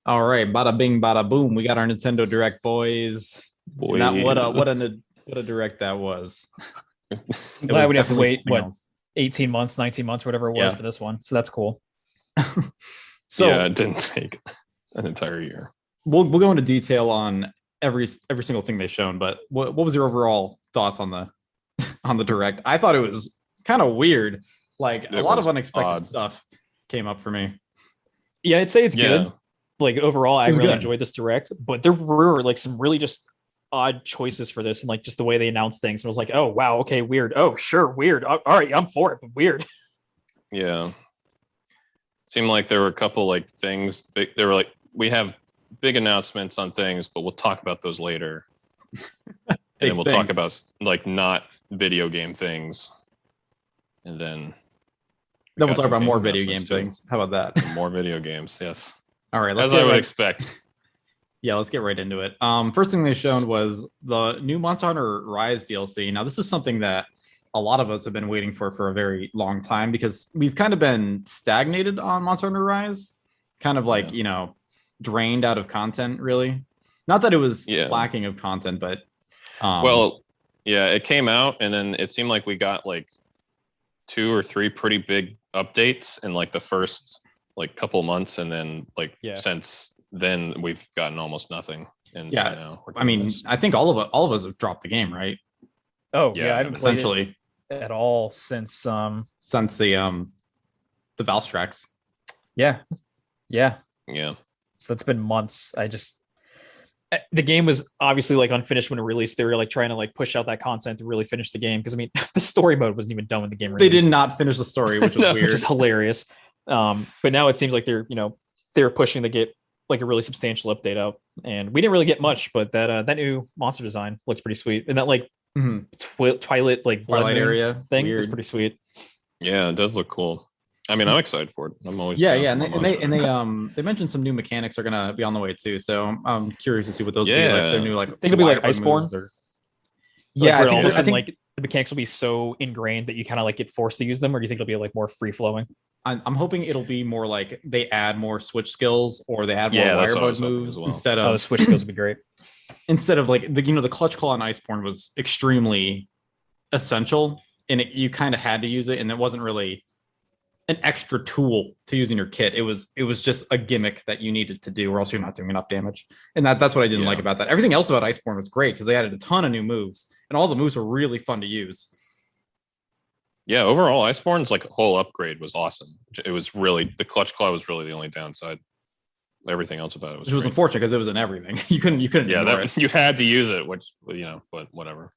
All right, bada bing, bada boom. We got our Nintendo Direct, boys. And that what a direct that was. I'm It glad was we didn't have to definitely wait, something what, else. 18 months, 19 months, whatever it was Yeah. for this one. So that's cool. So it didn't take an entire year. we'll go into detail on every single thing they've shown. But what was your overall thoughts on the on the direct? I thought it was kind of weird. Like a It lot of was unexpected odd. stuff came up for me. Yeah, I'd say it's Yeah. good. Like overall, I It was really good. enjoyed this direct, but there were like some really just odd choices for this and like just the way they announced things. And I was like, oh wow, okay, weird. Oh, sure, weird. All right, I'm for it, but weird. Yeah. Seemed like there were a couple like things. They were like, we have big announcements on things, but we'll talk about those later. And then we'll talk about like not video game things. And then Then we'll got talk some about game more video game announcements, too. things. How about that? More video games, yes. All right, let's As get I would right, expect. yeah, let's get right into it. First thing they shown was the new Monster Hunter Rise DLC. Now, this is something that a lot of us have been waiting for a very long time because we've kind of been stagnated on Monster Hunter Rise, kind of like, drained out of content, really. Not that it was lacking of content, but well, yeah, it came out and then it seemed like we got like 2 or 3 pretty big updates in like the first like couple months, and then like since then we've gotten almost nothing. And yeah, so now I mean, I think all of us have dropped the game, right? Oh yeah, I haven't essentially played it at all since the Valstrax. Yeah. Yeah. So that's been months. The game was obviously like unfinished when it released. They were like trying to like push out that content to really finish the game because I mean the story mode wasn't even done when the game released. They did not finish the story, which was weird, which is hilarious. But now it seems like they're pushing to get like a really substantial update out, and we didn't really get much, but that new monster design looks pretty sweet, and that like Twilight like Twilight area thing is pretty sweet. Yeah, it does look cool. I mean, I'm excited for it. I'm always they mentioned some new mechanics are gonna be on the way too, so I'm curious to see what those will be like. They're new, like I think it'll be like Iceborne. I think like the mechanics will be so ingrained that you kind of like get forced to use them, or do you think it'll be like more free flowing? I'm hoping it'll be more like they add more switch skills or they add more wire mode moves instead of the switch skills would be great. Instead of like the clutch claw on Iceborne was extremely essential, and you kind of had to use it, and it wasn't really an extra tool to use in your kit. It was just a gimmick that you needed to do, or else you're not doing enough damage. And that's what I didn't like about that. Everything else about Iceborne was great because they added a ton of new moves, and all the moves were really fun to use. Yeah, overall, Iceborne's like whole upgrade was awesome. It was really the clutch claw was really the only downside. Everything else about it was. Which was unfortunate because it was in everything. You couldn't. Yeah, you had to use it, which but whatever.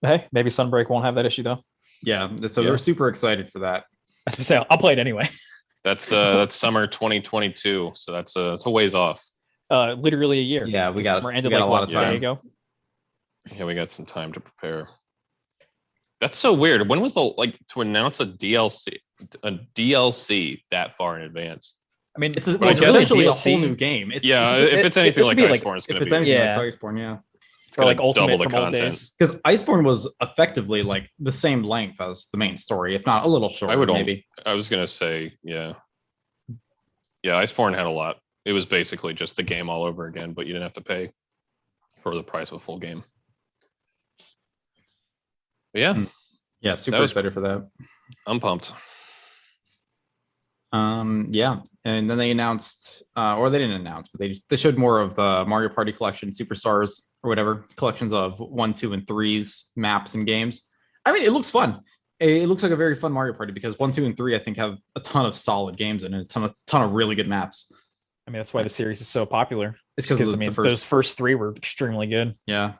Hey, maybe Sunbreak won't have that issue though. Yeah, so we're super excited for that. I was gonna say I'll play it anyway. That's summer 2022, so it's a ways off. Literally a year. Yeah, we got summer ended like a lot of time ago. Yeah, we got some time to prepare. That's so weird. When was to announce a DLC that far in advance? I mean, it's essentially a whole new game. If it's anything like Iceborne, it's going to be. Iceborne, yeah. It's or like Ultimate double the content. Because Iceborne was effectively like the same length as the main story, if not a little shorter. Maybe. I was going to say, yeah. Iceborne had a lot. It was basically just the game all over again, but you didn't have to pay for the price of a full game. But yeah, super excited for that. I'm pumped. Yeah, and then they announced, or they didn't announce, but they showed more of the Mario Party Collection, Superstars, or whatever collections of 1, 2, and 3's maps and games. I mean, it looks fun. It looks like a very fun Mario Party because 1, 2, and 3 I think have a ton of solid games and a ton of really good maps. I mean, that's why the series is so popular. It's because those first 3 were extremely good. Yeah.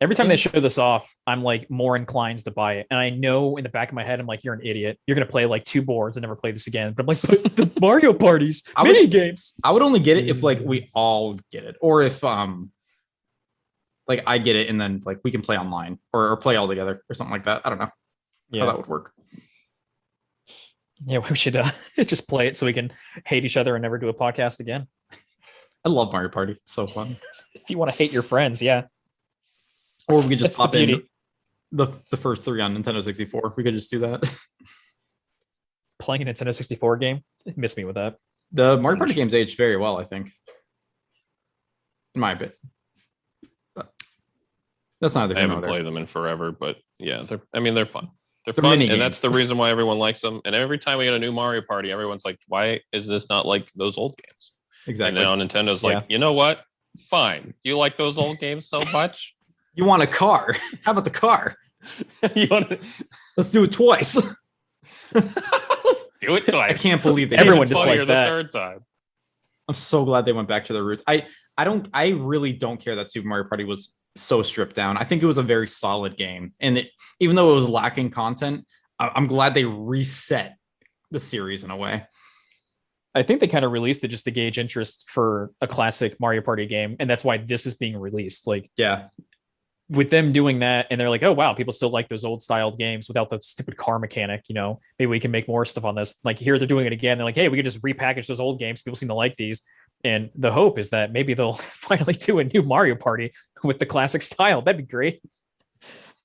Every time they show this off, I'm like more inclined to buy it. And I know in the back of my head, I'm like, you're an idiot. You're going to play like 2 boards and never play this again. But I'm like, but the Mario parties, mini games. I would only get it if like we all get it. Or if like I get it and then like we can play online or play all together or something like that. I don't know how that would work. Yeah, we should just play it so we can hate each other and never do a podcast again. I love Mario Party. It's so fun. If you want to hate your friends, yeah. Or we could just pop in the first 3 on Nintendo 64. We could just do that. Playing a Nintendo 64 game, miss me with that. The Mario Party games aged very well, I think. In my opinion. But that's neither. I haven't played them in forever, but yeah, they're fun. They're fun, and that's the reason why everyone likes them. And every time we get a new Mario Party, everyone's like, "Why is this not like those old games?" Exactly. And now Nintendo's like, "You know what? Fine. You like those old games so much. You want a car? How about the car? Let's do it twice." Do it twice. I can't believe that everyone dislikes that. The third time. I'm so glad they went back to their roots. I really don't care that Super Mario Party was so stripped down. I think it was a very solid game, and even though it was lacking content, I'm glad they reset the series in a way. I think they kind of released it just to gauge interest for a classic Mario Party game, and that's why this is being released. Like, yeah, with them doing that, and they're like, "Oh wow, people still like those old styled games without the stupid car mechanic." You know, maybe we can make more stuff on this. Like here, they're doing it again. They're like, "Hey, we could just repackage those old games. People seem to like these." And the hope is that maybe they'll finally do a new Mario Party with the classic style. That'd be great.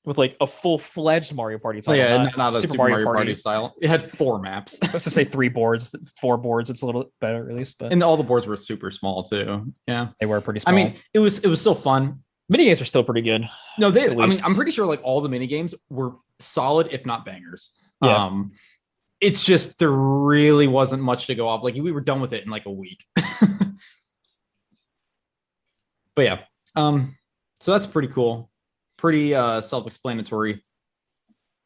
With like a full-fledged Mario Party title. Yeah, not a Super Mario Party style. It had 4 maps. I was to say 3 boards, 4 boards. It's a little better at least. But and all the boards were super small too. Yeah, they were pretty small. I mean, it was still fun. Mini games are still pretty good. No, I'm pretty sure like all the mini games were solid, if not bangers. Yeah. It's just there really wasn't much to go off. Like we were done with it in like a week. But yeah, so that's pretty cool, pretty self-explanatory.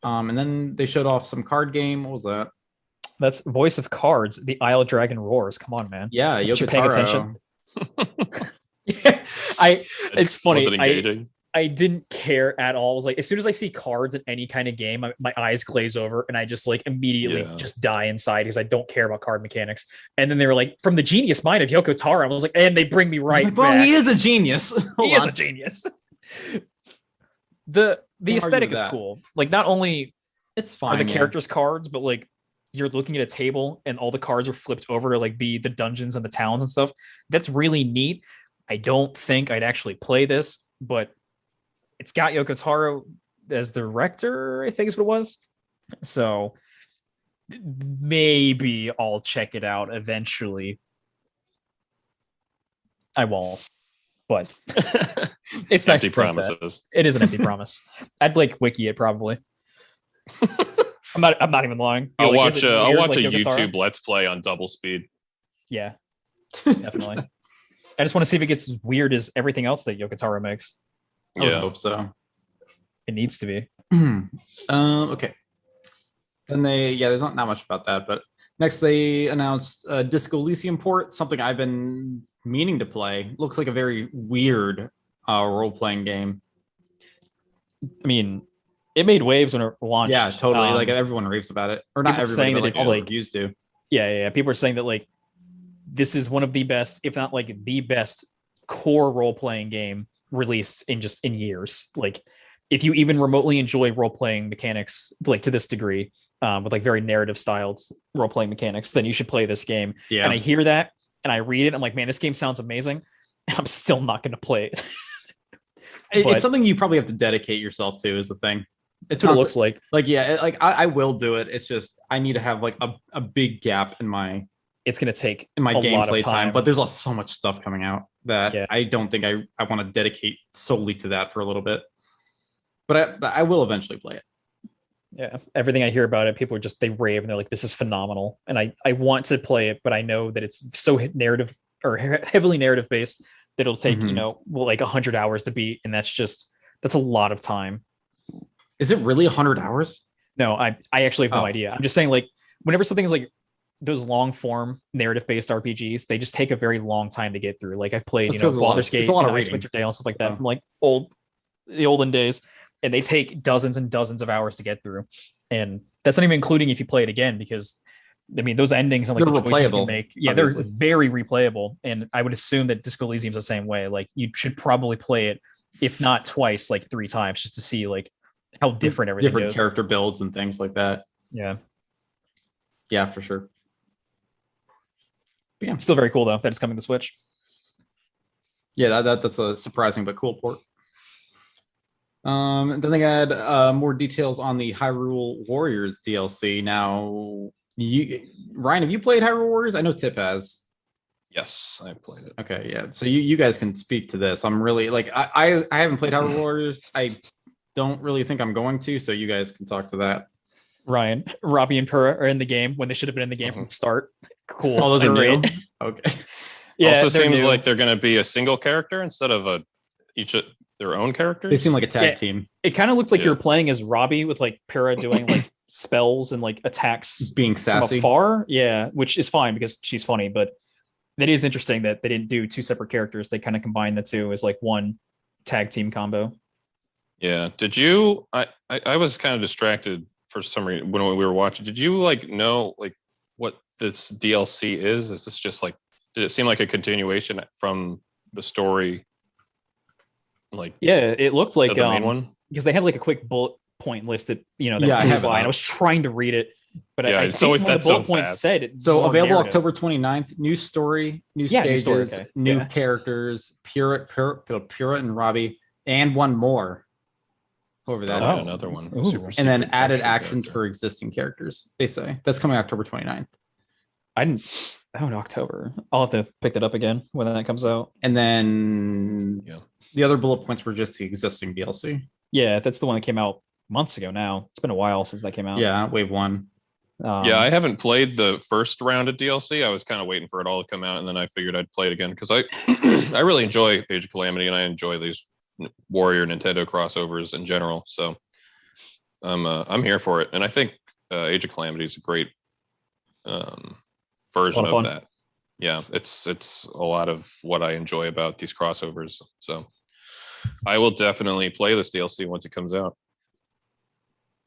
And then they showed off some card game. What was that? That's Voice of Cards, The Isle of Dragon Roars. Come on, man. Yeah, Yoko paying attention. Yeah, it's funny. I didn't care at all. It was like as soon as I see cards in any kind of game, my eyes glaze over and I just like immediately just die inside because I don't care about card mechanics. And then they were like, from the genius mind of Yoko Taro, I was like, and they bring me right back. Well, he is a genius. He is a genius. The aesthetic is cool. Like not only it's fine are the characters cards, but like you're looking at a table and all the cards are flipped over to like be the dungeons and the towns and stuff. That's really neat. I don't think I'd actually play this, but it's got Yoko Taro as the director, I think is what it was. So maybe I'll check it out eventually. I won't, but it's nice. Empty promises. It is an empty promise. I'd like wiki it probably. I'm not even lying. I'll watch a YouTube Let's Play on double speed. Yeah, definitely. I just want to see if it gets as weird as everything else that Yoko Taro makes. I would hope so. It needs to be. Okay. Then there's not much about that, but next they announced Disco Elysium port, something I've been meaning to play. Looks like a very weird role-playing game. I mean, it made waves when it launched. Yeah, totally. Like everyone raves about it, or not everybody, saying but that like it's all like reviews do. Yeah. People are saying that like this is one of the best, if not like the best, core role-playing game released in years. Like if you even remotely enjoy role-playing mechanics like to this degree, with like very narrative styled role-playing mechanics, then you should play this game. And I hear that and I read it, I'm like, man, this game sounds amazing. I'm still not going to play it. It's something you probably have to dedicate yourself to is the thing. It's what it looks like. Like, yeah, like I will do it. It's just I need to have like a big gap in my it's going to take in my gameplay time, but there's so much stuff coming out that I don't think I want to dedicate solely to that for a little bit. But I will eventually play it. Yeah, everything I hear about it, people are they rave and they're like, "This is phenomenal," and I want to play it, but I know that it's so narrative or heavily narrative based that it'll take like 100 hours to beat, and that's a lot of time. Is it really 100 hours? No, I actually have no idea. I'm just saying, like, whenever something is like those long form narrative based RPGs, they just take a very long time to get through. Like I've played, Baldur's Gate, Ice Winter Dale, stuff like that from like the olden days, and they take dozens and dozens of hours to get through. And that's not even including if you play it again, because I mean those endings and like the choices you make, obviously. They're very replayable. And I would assume that Disco Elysium's the same way. Like you should probably play it, if not twice, like 3 times, just to see like how different everything is. Different character builds and things like that. Yeah, for sure. But yeah, still very cool though that it's coming to Switch. Yeah, that's a surprising but cool port. Then they had more details on the Hyrule Warriors DLC. Now, Ryan, have you played Hyrule Warriors? I know Tip has. Yes, I played it. Okay, yeah. So you guys can speak to this. I'm really like I haven't played Hyrule Warriors. I don't really think I'm going to, so you guys can talk to that. Ryan, Robbie, and Pura are in the game when they should have been in the game from the start. Cool. Oh, those are new. Great. Okay. Yeah, also seems new. like they're going to be a single character instead of each of their own characters. They seem like a tag team. It kind of looks like you're playing as Robbie with like Pura doing like spells and like attacks being sassy from afar. Yeah, which is fine because she's funny, but it is interesting that they didn't do two separate characters. They kind of combined the two as like one tag team combo. Yeah. Did you? I was kind of distracted for some reason when we were watching. Did you like know like what this DLC is? Is this just like? Did it seem like a continuation from the story? Like yeah, it looked like the main one because they had like a quick bullet point list that that I have by, and I was trying to read it, but yeah, I it's always that the bullet point said it. So available October 29th. New story, new stages, new characters. Pura and Robbie, and one more. Whoever that is. Another one. And then added actions for existing characters. They say that's coming October 29th. I didn't. Oh, in October. I'll have to pick that up again when that comes out. And then the other bullet points were just the existing DLC. Yeah, that's the one that came out months ago now. It's been a while since that came out. Yeah, Wave 1. Yeah, I haven't played the first round of DLC. I was kind of waiting for it all to come out, and then I figured I'd play it again because I really enjoy Age of Calamity, and I enjoy these Warrior Nintendo crossovers in general. So I'm here for it, and I think Age of Calamity is a great version of that. Yeah, it's a lot of what I enjoy about these crossovers. So I will definitely play this DLC once it comes out.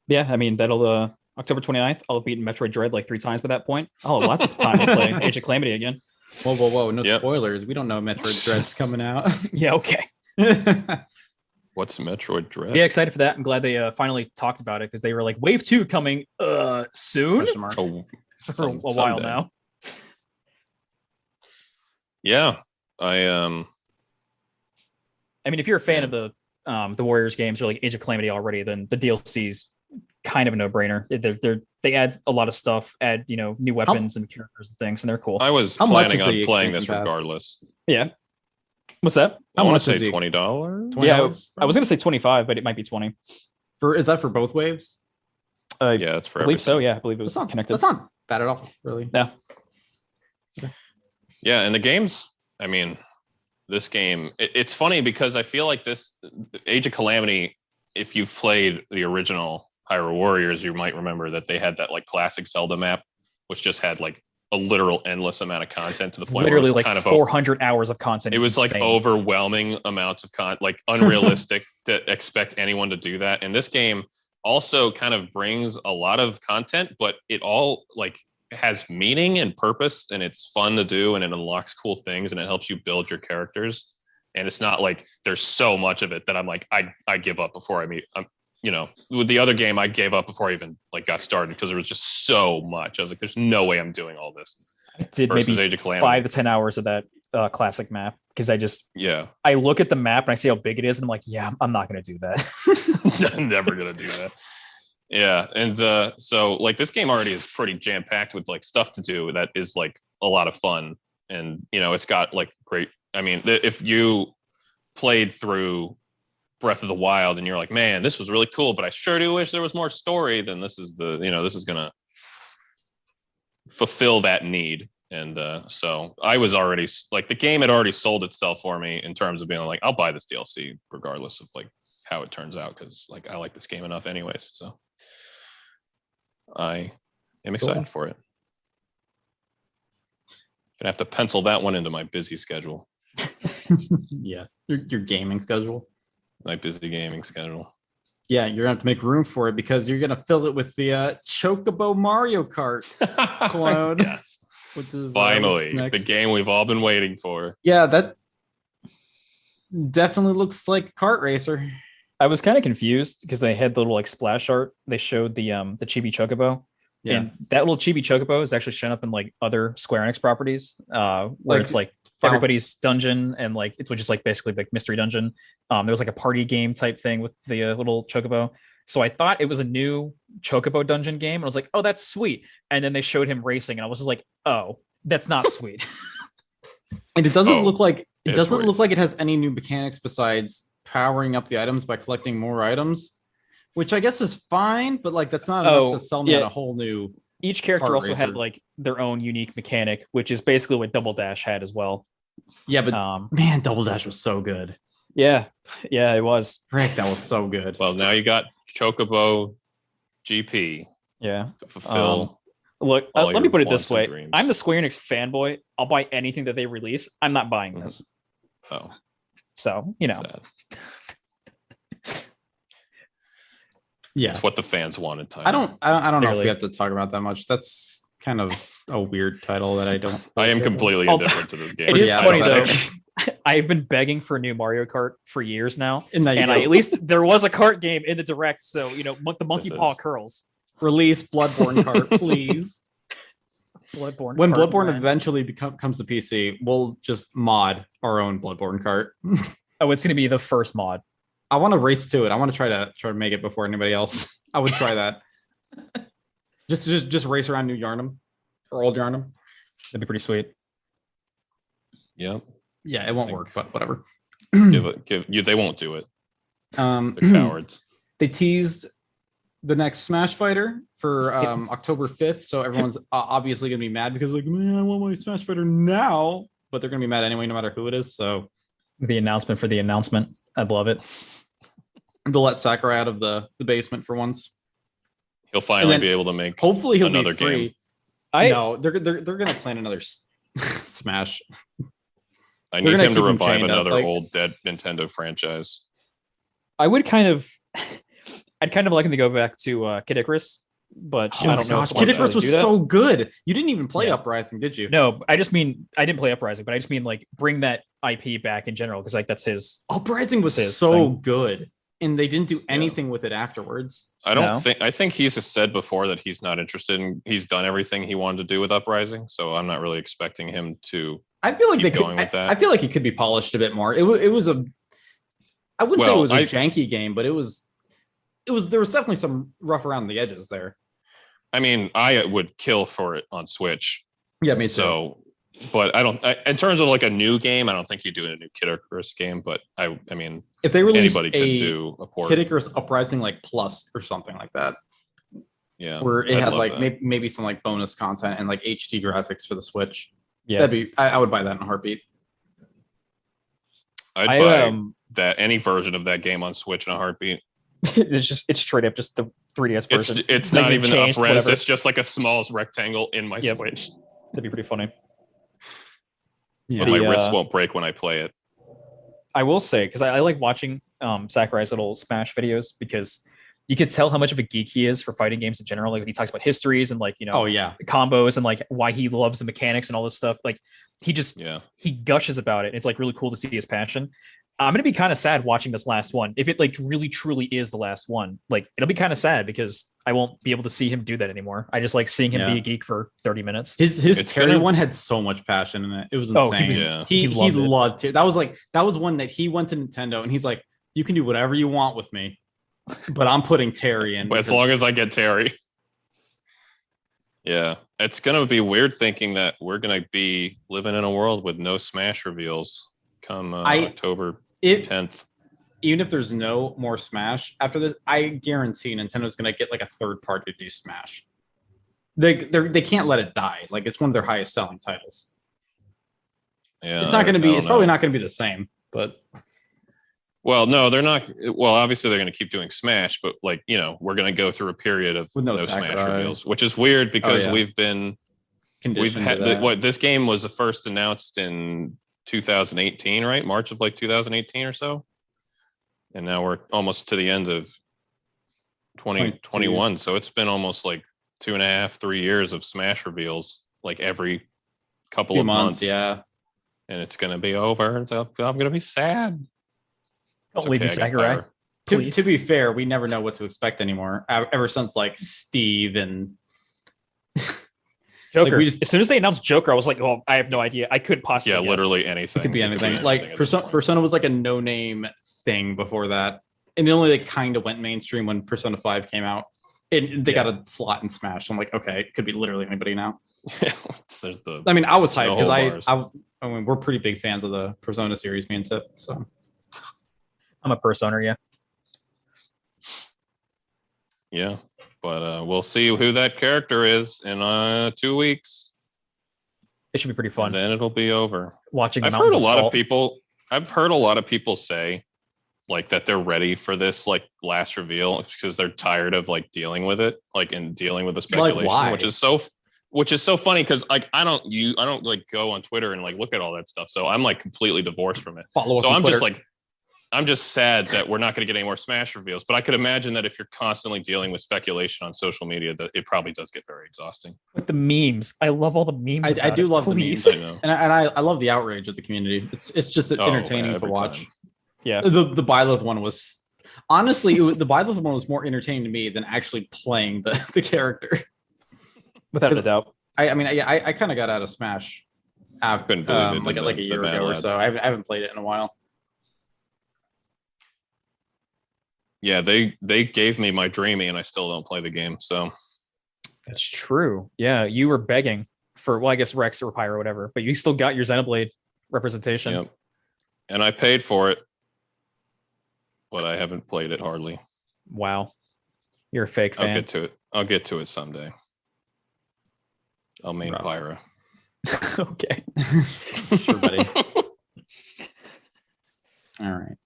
Yeah, I mean that'll October 29th. I'll beat Metroid Dread like 3 times by that point. Oh, lots of time to play Age of Calamity again. Whoa! No spoilers. We don't know Metroid Dread's coming out. Yeah, okay. What's Metroid Dread? Yeah, excited for that. I'm glad they finally talked about it because they were like Wave 2 coming soon. For a while now. Yeah, I mean, if you're a fan of the Warriors games or like Age of Calamity already, then the DLC's kind of a no-brainer. They add a lot of stuff, add new weapons and characters and things, and they're cool. I was planning on playing this regardless. Yeah. What's that? I want to say $20. Yeah, I was gonna say 25, but it might be 20. Is that for both waves? Yeah, it's for. I believe so. Yeah, I believe it was connected. That's not bad at all, really. Yeah. Okay. Yeah, and the games. I mean, this game. It's funny because I feel like this Age of Calamity. If you've played the original Hyrule Warriors, you might remember that they had that like classic Zelda map, which just had like a literal endless amount of content to the point literally where it was like 400 hours of content. It was like overwhelming amounts of content, like unrealistic to expect anyone to do that. And this game also kind of brings a lot of content, but it all like has meaning and purpose, and it's fun to do, and it unlocks cool things, and it helps you build your characters. And it's not like there's so much of it that I'm like, I give up before I meet. With the other game, I gave up before I even like got started because there was just so much. I was like, there's no way I'm doing all this. I did maybe Age of 5 to 10 hours of that classic map because I look at the map and I see how big it is, and I'm like, yeah, I'm not going to do that. I'm never going to do that. Yeah, and so like this game already is pretty jam packed with like stuff to do that is like a lot of fun, and it's got like great. I mean, if you played through Breath of the Wild and you're like, man, this was really cool, but I sure do wish there was more story, then this is this is gonna fulfill that need. And so I was already like, the game had already sold itself for me in terms of being like, I'll buy this DLC regardless of like how it turns out, because like I like this game enough anyways. So I am excited for it. Gonna have to pencil that one into my busy schedule. Yeah, your gaming schedule. My busy gaming schedule. Yeah, you're gonna have to make room for it because you're gonna fill it with the Chocobo Mario Kart clone. Yes. Finally, the game we've all been waiting for. Yeah, that definitely looks like Kart Racer. I was kind of confused because they had the little like splash art. They showed the Chibi Chocobo. Yeah. And that little Chibi Chocobo is actually shown up in like other Square Enix properties, where it's like everybody's dungeon, and like which is like basically like mystery dungeon. There was like a party game type thing with the little Chocobo. So I thought it was a new Chocobo dungeon game. And I was like, oh, that's sweet. And then they showed him racing, and I was just like, oh, that's not sweet. And it doesn't look like it has any new mechanics besides powering up the items by collecting more items, which I guess is fine, but like that's not enough to sell me on a whole new. Each character also had like their own unique mechanic, which is basically what Double Dash had as well. Yeah, but man, Double Dash was so good. Yeah, it was. Frick, that was so good. Well, now you got Chocobo GP. Yeah. To fulfill. Look, let me put it this way. Dreams. I'm the Square Enix fanboy. I'll buy anything that they release. I'm not buying this. Oh. So, you know. Yeah. It's what the fans wanted. I don't know if we have to talk about that much. That's kind of a weird title that I don't. I am completely indifferent to this game. It is funny though. I've been begging for a new Mario Kart for years now, and at least there was a kart game in the direct. So you know, the monkey paw curls. Release Bloodborne kart, please. Bloodborne. When Bloodborne eventually comes to PC, we'll just mod our own Bloodborne kart. Oh, it's going to be the first mod. I want to race to it. I want to try to make it before anybody else. I would try that. just race around New Yarnum or Old Yarnum. That'd be pretty sweet. Yep. Yeah, it won't work, but whatever. They won't do it. They're cowards. They teased the next Smash Fighter for October 5th, so everyone's obviously gonna be mad because like, man, I want my Smash Fighter now, but they're gonna be mad anyway, no matter who it is. So the announcement for the announcement, I'd love it. They'll let Sakurai out of the basement for once. He'll finally be able to make. Hopefully, he'll another be free. game. No, they're gonna plan another Smash. I need him to revive another old dead Nintendo franchise. I'd kind of like him to go back to Kid Icarus, but I don't know. Kid Icarus was so good. You didn't even play Uprising, did you? No, I just mean I didn't play Uprising, but I just mean like bring that IP back in general because like that's his. Uprising was so good, and they didn't do anything with it afterwards. I think he's said before that he's not interested in. He's done everything he wanted to do with Uprising, so I'm not really expecting him to. I feel like I feel like it could be polished a bit more. It was a. I wouldn't say it was a janky game, but it was. There was definitely some rough around the edges there. I mean, I would kill for it on Switch. Yeah, me too. So, but in terms of like a new game, I don't think you do a new Kid Icarus game. But I mean, if they released anybody could do a port. Kid Icarus Uprising like Plus or something like that. Yeah, where it had like maybe some like bonus content and like HD graphics for the Switch. Yeah, I would buy that in a heartbeat. I'd buy that any version of that game on Switch in a heartbeat. It's straight up just the 3DS version. It's not even up-res. It's just like a small rectangle in my Switch. That'd be pretty funny. Yeah, my wrists won't break when I play it. I will say, because I like watching Sakurai's little Smash videos because you could tell how much of a geek he is for fighting games in general. Like he talks about histories and like, you know, combos and like why he loves the mechanics and all this stuff. Like he just he gushes about it. It's like really cool to see his passion. I'm gonna be kind of sad watching this last one. If it like really truly is the last one, like it'll be kind of sad because I won't be able to see him do that anymore. I just like seeing him be a geek for 30 minutes. His Terry one had so much passion in it. It was insane. He loved it. That was one that he went to Nintendo and he's like, you can do whatever you want with me, but I'm putting Terry in. But as long as I get Terry. Yeah, it's gonna be weird thinking that we're gonna be living in a world with no Smash reveals come October 10th. Even if there's no more Smash after this, I guarantee Nintendo's gonna get like a third party to do Smash. They can't let it die. Like it's one of their highest selling titles. Yeah, it's not gonna be. It's probably not gonna be the same. But well, no, they're not. Well, obviously they're gonna keep doing Smash, but like we're gonna go through a period of no Smash reveals, which is weird because we've had this game was first announced in 2018, right? March of like 2018 or so. And now we're almost to the end of 2021. So it's been almost like 2.5-3 years of Smash reveals, like every couple of months. Yeah. And it's going to be over. So I'm going to be sad. Don't leave me, Sakurai. To be fair, we never know what to expect anymore. Ever since like Steve and Joker. Like as soon as they announced Joker, I was like, "Oh, I have no idea. I could possibly." Yeah, literally anything. It could be anything. Like Persona was like a no-name thing before that. and it only like kind of went mainstream when Persona 5 came out. And they got a slot in Smash. I'm like, okay, it could be literally anybody now. I mean, I was hyped because I mean, we're pretty big fans of the Persona series, me and Tip. So I'm a Persona, yeah. Yeah, but we'll see who that character is in 2 weeks. It should be pretty fun. And then it'll be over. Watching. I've heard a lot of people. I've heard a lot of people say, like, that they're ready for this like last reveal because they're tired of like dealing with it, like and dealing with the speculation, like, why? which is so funny because like I don't like go on Twitter and like look at all that stuff, so I'm like completely divorced from it. Follow us so on I'm Twitter. just like. I'm just sad that we're not going to get any more Smash reveals, but I could imagine that if you're constantly dealing with speculation on social media, that it probably does get very exhausting. With the memes, I love all the memes. I do love please. the memes, and I love the outrage of the community. It's just entertaining to watch. Time. Yeah, the Byleth one was honestly the Byleth one was more entertaining to me than actually playing the character. Without a doubt. I mean, I kind of got out of Smash. I couldn't believe it. Like a year ago or so. I haven't played it in a while. Yeah, they gave me my Dreamy, and I still don't play the game. So that's true. Yeah, you were begging for, well, I guess Rex or Pyro or whatever, but you still got your Xenoblade representation. Yep. And I paid for it, but I haven't played it hardly. Wow, you're a fake fan. I'll get to it someday. I'll main Pyro. Okay. Sure, buddy. All right.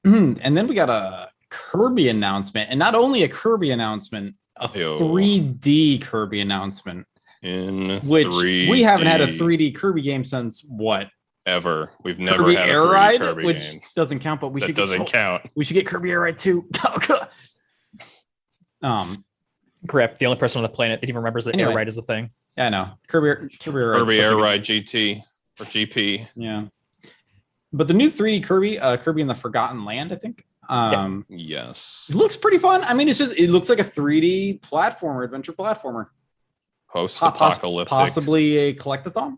And then we got a Kirby announcement, and not only a Kirby announcement, a 3D Kirby announcement. In which 3D. We haven't had a 3D Kirby game since what? Ever. We've never Kirby had a Air 3D Ride, Kirby which game. Doesn't count, but we should count. We should get Kirby Air Ride 2. Correct. The only person on the planet that even remembers that Air Ride is a thing. Yeah, I know. Kirby Air Ride GT or GP. Yeah. But the new 3D Kirby, Kirby in the Forgotten Land, I think. Yes. It looks pretty fun. I mean, it looks like a 3D platformer, adventure platformer. Post-apocalyptic. Possibly a collectathon?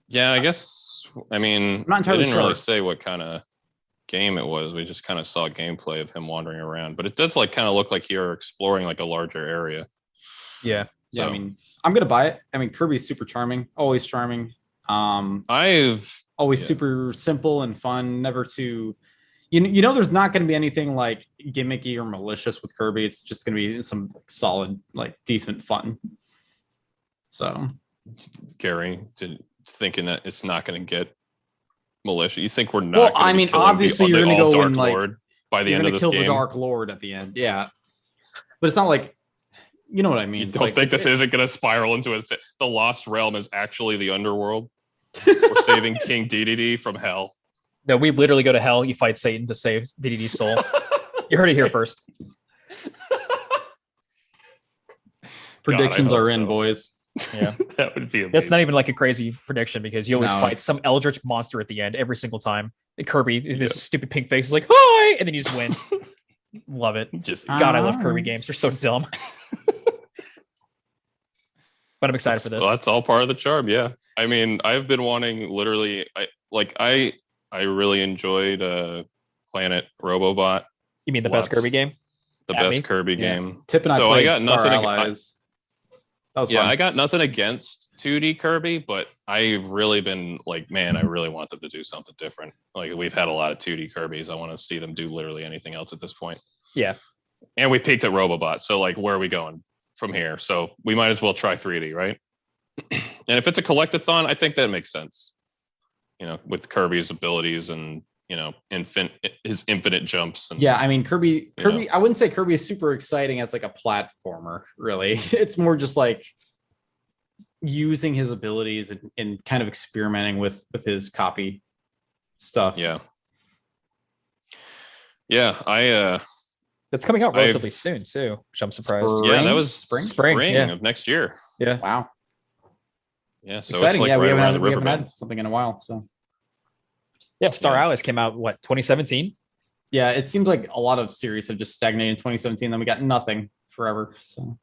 Yeah, I guess. I mean, I'm not entirely they didn't sure. really say what kind of game it was. We just kind of saw gameplay of him wandering around, but it does like kind of look like you're exploring like a larger area. Yeah. Yeah, I mean, I'm gonna buy it. I mean, Kirby's super charming, always charming. Always super simple and fun. Never too, you know, there's not gonna be anything like gimmicky or malicious with Kirby. It's just gonna be some solid, like decent fun. So, Gary, thinking that it's not gonna get malicious. You think we're not? Well, I mean, obviously you're gonna go in like by the end of this game. You're Kill the Dark Lord at the end, yeah. But it's not like. You know what I mean? You don't think this isn't going to spiral into the Lost Realm is actually the underworld? We're saving King DDD from hell. No, we literally go to hell. You fight Satan to save DDD's soul. You heard it here first. Predictions are in, boys. Yeah, that would be amazing. That's not even like a crazy prediction because you always fight some eldritch monster at the end every single time. And Kirby, this stupid pink face is like, hi, and then he just wins. Love it. God, I love Kirby games. They're so dumb. But I'm excited for this. Well, that's all part of the charm. Yeah. I mean, I've been wanting literally. I really enjoyed Planet Robobot. You mean the best Kirby game? The best Kirby game. Tip and I played Star Allies. I got nothing against 2D Kirby, but I've really been like, man, I really want them to do something different. Like we've had a lot of 2D Kirbys. I want to see them do literally anything else at this point. Yeah. And we peaked at Robobot. So like, where are we going from here? So we might as well try 3D, right? And if it's a collectathon, I think that makes sense. You know, with Kirby's abilities and, you know, his infinite jumps. And, yeah, I mean, Kirby, I wouldn't say Kirby is super exciting as like a platformer, really. It's more just like using his abilities and kind of experimenting with his copy stuff. Yeah. Yeah, that's coming out relatively soon too, which I'm surprised. Yeah, that was spring yeah. of next year. Yeah. Wow. Yeah, so exciting. It's like we right haven't had something in a while. So yeah, Star Allies came out 2017. Yeah, it seems like a lot of series have just stagnated in 2017. Then we got nothing forever. So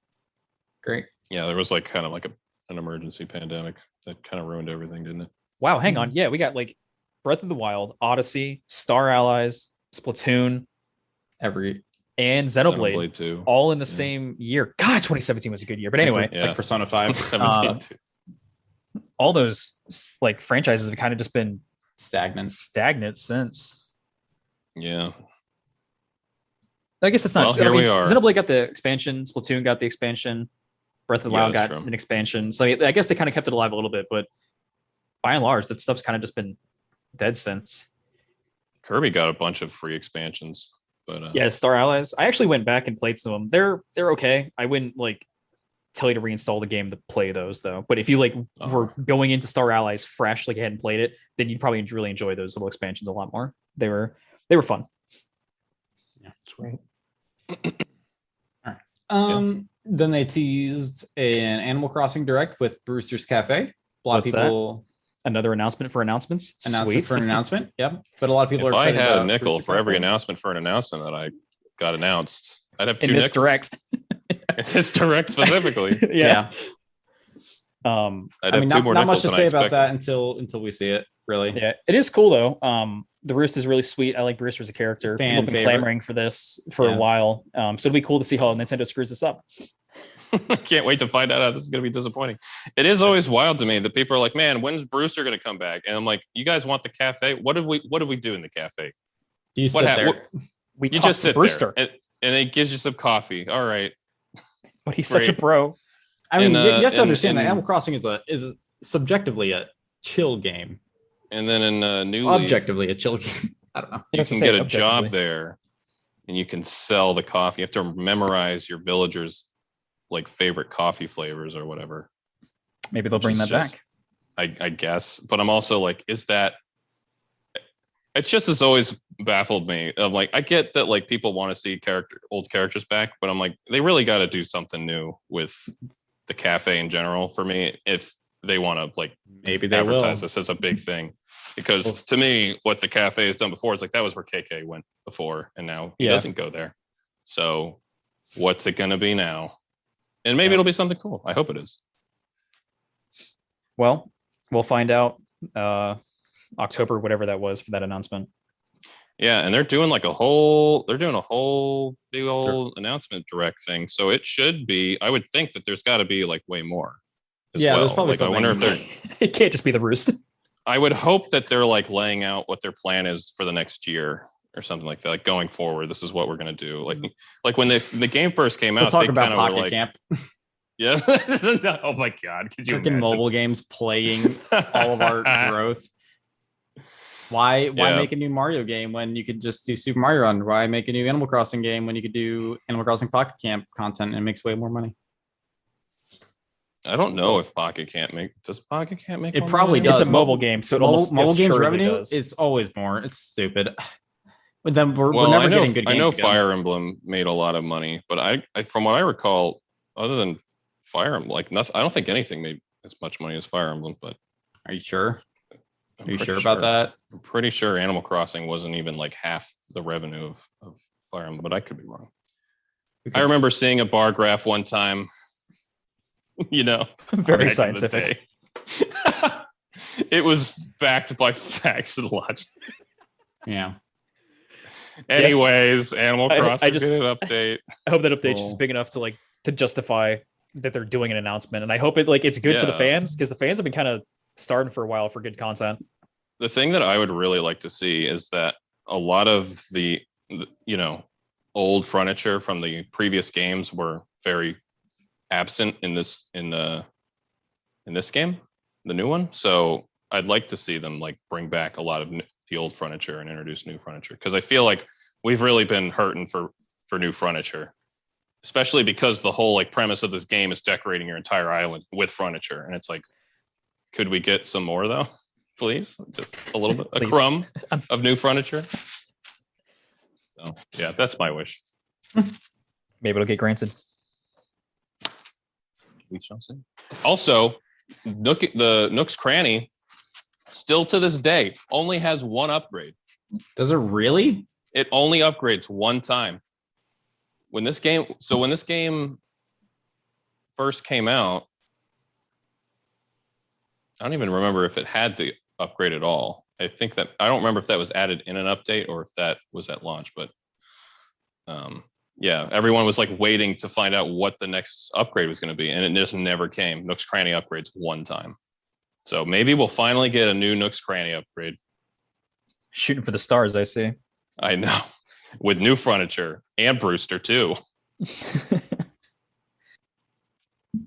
great. Yeah, there was like kind of like an emergency pandemic that kind of ruined everything, didn't it? Wow, hang on. Yeah, we got like Breath of the Wild, Odyssey, Star Allies, Splatoon, and Xenoblade 2. all in the same year. God, 2017 was a good year. But anyway, like Persona 5, 17 too. all those like franchises have kind of just been stagnant since. Yeah. I guess it's not. Well, here we are. Xenoblade got the expansion. Splatoon got the expansion. Breath of the Wild got an expansion. So I guess they kind of kept it alive a little bit, but by and large, that stuff's kind of just been dead since. Kirby got a bunch of free expansions, but yeah, Star Allies. I actually went back and played some of them. They're okay. I wouldn't like tell you to reinstall the game to play those though. But if you like were going into Star Allies fresh, like you hadn't played it, then you'd probably really enjoy those little expansions a lot more. They were fun. Yeah, that's great. All right. Then they teased an Animal Crossing Direct with Brewster's Cafe. A lot of people. Another announcement for announcements. Announcement for an announcement. Yep. But a lot of people if are excited. If I had a nickel for every announcement for an announcement that I got announced, I'd have 2 in this nickels. Direct. In this Direct specifically. Yeah. I'd have 2 more not much to than say about that until we see it. Really. Yeah, it is cool though. The Roost is really sweet. I like Brewster as a character. People have been clamoring for this for a while. So it'll be cool to see how Nintendo screws this up. I can't wait to find out how this is going to be disappointing. It is always wild to me that people are like, "Man, when's Brewster going to come back?" And I'm like, "You guys want the cafe? What did we do in the cafe? You sit there. You just sit Brewster, there, and it gives you some coffee. All right, but he's such a bro. I mean, you have to understand that Animal Crossing is subjectively a chill game, and then in New objectively a chill game. I don't know. You can get a job there, and you can sell the coffee. You have to memorize your villagers' like favorite coffee flavors or whatever. Maybe they'll bring that back. I guess, but I'm also like, is that? It's just has always baffled me. I'm like, I get that like people want to see old characters back, but I'm like, they really got to do something new with the cafe in general for me if they want to like maybe they advertise this as a big thing. Because to me, what the cafe has done before, it's like that was where KK went before, and now he doesn't go there. So what's it going to be now? And maybe it'll be something cool. I hope it is. Well, we'll find out October, whatever that was for that announcement. Yeah, and they're doing a whole big old announcement Direct thing. So it should be, I would think that there's got to be like way more. There's probably something. I wonder if they're it can't just be the Roost. I would hope that they're like laying out what their plan is for the next year or something like that. Like going forward, this is what we're gonna do. Like when the game first came out, talk about Pocket Camp. Yeah. Oh my God, could you imagine mobile games plaguing all of our growth? Why make a new Mario game when you could just do Super Mario Run? Why make a new Animal Crossing game when you could do Animal Crossing Pocket Camp content and it makes way more money? I don't know if Pocket Camp does Pocket Camp make it probably does. It's a mobile game, so it almost mobile games revenue does. It's always more. It's stupid. But then we're never getting good games. I know Fire Emblem made a lot of money, but I from what I recall, other than Fire Emblem, like nothing, I don't think anything made as much money as Fire Emblem. But are you sure? Are you sure about that? I'm pretty sure Animal Crossing wasn't even like half the revenue of Fire Emblem, but I could be wrong. I remember seeing a bar graph one time. Very scientific. It was backed by facts and logic. Yeah. Anyways, Animal Crossing an update. I hope that update is big enough to justify that they're doing an announcement, and I hope it's good for the fans, because the fans have been kind of starving for a while for good content. The thing that I would really like to see is that a lot of the old furniture from the previous games were very absent in this game, the new one. So I'd like to see them like bring back a lot of the old furniture and introduce new furniture, because I feel like we've really been hurting for new furniture, especially because the whole like premise of this game is decorating your entire island with furniture, and it's like, could we get some more though, please? Just a little bit, a crumb of new furniture. So yeah, that's my wish. Maybe it'll get granted. We shall see. Also, the Nook's Cranny, still to this day, only has one upgrade. Does it really? It only upgrades one time. When this game first came out, I don't even remember if it had the upgrade at all. I think that I don't remember if that was added in an update or if that was at launch, but yeah, everyone was like waiting to find out what the next upgrade was going to be, and it just never came. Nook's Cranny upgrades one time. So maybe we'll finally get a new Nook's Cranny upgrade. Shooting for the stars, I see. I know. With new furniture and Brewster too.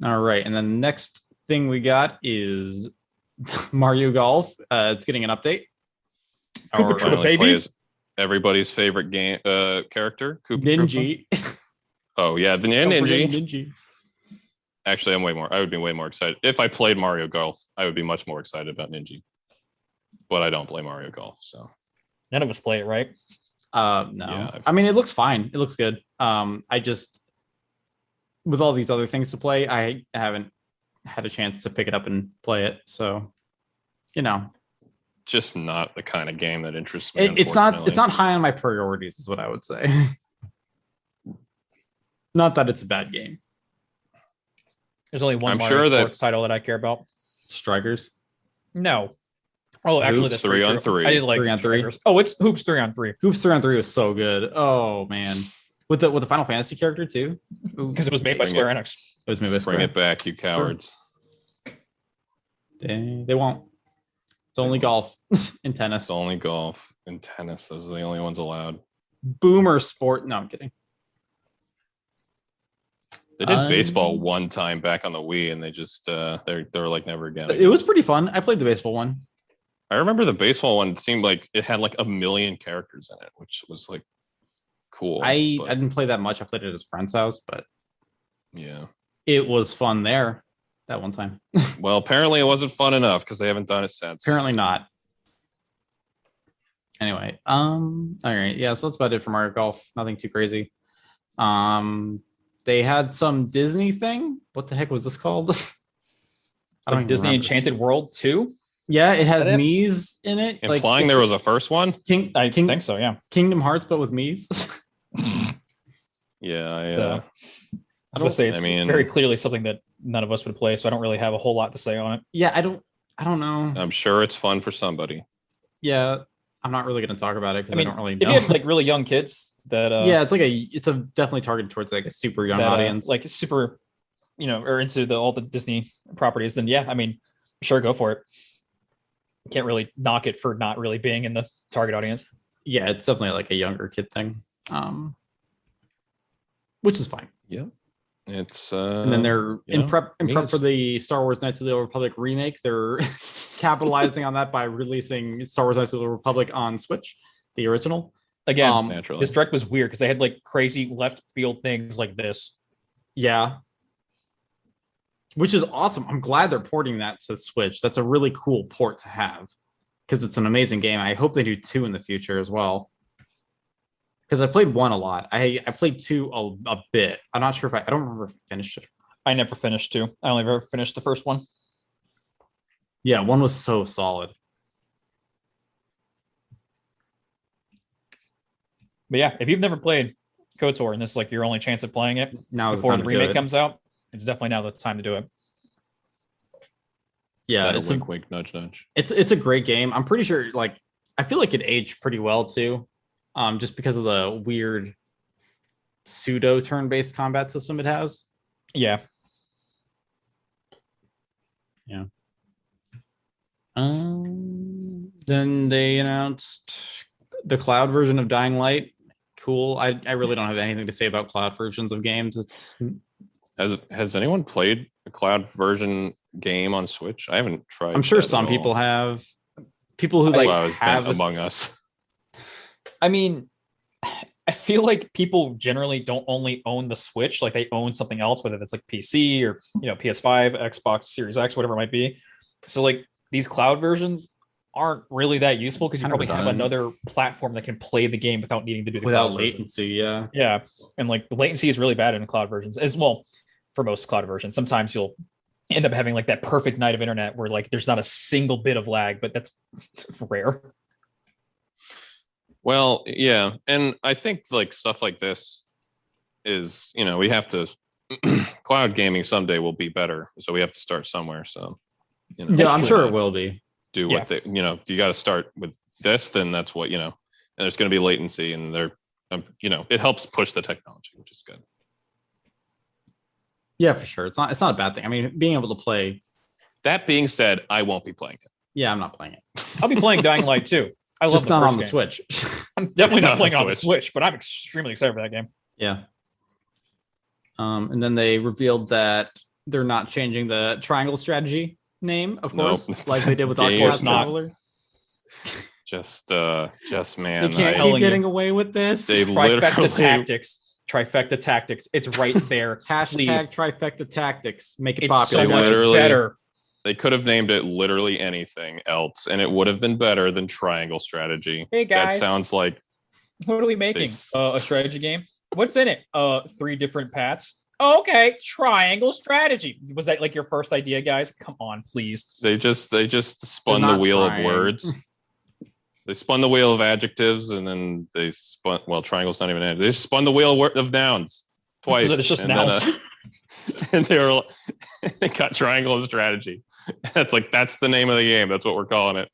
All right, and then the next thing we got is Mario Golf. It's getting an update. Koopa Troopa, baby. Everybody's favorite game character, Koopa Ninja. Troopa. Oh yeah, the Ninja. Actually, I would be way more excited. If I played Mario Golf, I would be much more excited about Ninja. But I don't play Mario Golf, so. None of us play it, right? No. Yeah, I mean, it looks fine. It looks good. I just, with all these other things to play, I haven't had a chance to pick it up and play it. So, just not the kind of game that interests me. It's not high on my priorities, is what I would say. Not that it's a bad game. There's only one Mario Sports title that I care about. Strikers? No. Oh, actually, that's 3-on-3. I did like 3-on-3. Oh, it's Hoops 3-on-3. Hoops 3-on-3 was so good. Oh man, with the Final Fantasy character too, because it was made by Square Enix. It was made by Square. Bring it back, you cowards. They won't. It's only golf and tennis. It's only golf and tennis. Those are the only ones allowed. Boomer sport. No, I'm kidding. They did baseball one time back on the Wii, and they just they're like never again. It was pretty fun. I played the baseball one. I remember the baseball one seemed like it had like 1 million characters in it, which was like cool. I didn't play that much. I played it at his friend's house, but yeah, it was fun there that one time. Well, apparently it wasn't fun enough because they haven't done it since. Apparently not. Anyway, all right, yeah, so that's about it for Mario Golf. Nothing too crazy. They had some Disney thing. What the heck was this called? I don't Disney remember. Enchanted World 2? Yeah, it has Mii's in it. Implying there was a first one? I think so, yeah. Kingdom Hearts, but with Mii's. Yeah, I was going to say, it's very clearly something that none of us would play, so I don't really have a whole lot to say on it. Yeah, I don't know. I'm sure it's fun for somebody. Yeah, I'm not really going to talk about it because I don't really know. If you have like really young kids that yeah, it's definitely targeted towards like a super young audience, like super, or into all the Disney properties, then yeah, I mean, sure, go for it. Can't really knock it for not really being in the target audience. Yeah, it's definitely like a younger kid thing, which is fine. Yeah, it's and then they're in prep for the Star Wars Knights of the Old Republic remake. They're capitalizing on that by releasing Star Wars Knights of the Old Republic on Switch, the original. Again, this direct was weird because they had like crazy left field things like this. Yeah. Which is awesome. I'm glad they're porting that to Switch. That's a really cool port to have because it's an amazing game. I hope they do 2 in the future as well. Because I played 1 a lot. I played 2 a bit. I'm not sure if I don't remember if I finished it. I never finished 2. I only ever finished the first one. Yeah, 1 was so solid. But yeah, if you've never played KOTOR and this is like your only chance of playing it now before the remake comes out, it's definitely now the time to do it. Yeah, it's a wink, nudge, nudge. It's a great game. I'm pretty sure, like, I feel like it aged pretty well too, just because of the weird pseudo turn-based combat system it has. Yeah. Yeah. Then they announced the cloud version of Dying Light. Cool. I really don't have anything to say about cloud versions of games. Has anyone played a cloud version game on Switch? I haven't tried. I'm sure some people have. People who have Among Us. I mean, I feel like people generally don't only own the Switch, like they own something else, whether that's like PC or PS5, Xbox Series X, whatever it might be. So like these cloud versions aren't really that useful because you probably have another platform that can play the game without needing to do the without latency. Yeah, and like the latency is really bad in cloud versions as well. For most cloud versions, sometimes you'll end up having like that perfect night of internet where like there's not a single bit of lag, but that's rare. Well, yeah, and I think like stuff like this is, we have to cloud gaming someday will be better, so we have to start somewhere. So, yeah, I'm sure it will be. do what they, you got to start with this, then that's what, and there's going to be latency, and they're, it helps push the technology, which is good. Yeah, for sure. It's not a bad thing. I mean, being able to play. That being said, I won't be playing it. Yeah, I'm not playing it. I'll be playing Dying Light 2. I love just not on the game. Switch. I'm definitely not playing it on the Switch, but I'm extremely excited for that game. Yeah. And then they revealed that they're not changing the triangle strategy name, of course, like they did with Octopath Traveler. Just man, they can't keep getting away with this. They Trifecta tactics. It's right there. Hashtag trifecta tactics. Make it it's popular. So much better. They could have named it literally anything else, and it would have been better than triangle strategy. Hey guys, that sounds like. What are we making? A strategy game. What's in it? 3 different paths. Oh, okay, triangle strategy. Was that like your first idea, guys? Come on, please. They just spun the wheel of words. They spun the wheel of adjectives, and then they spun. Well, triangle's not even an adjective. They spun the wheel of nouns twice. So it's just nouns. And they got triangle as strategy. That's the name of the game. That's what we're calling it.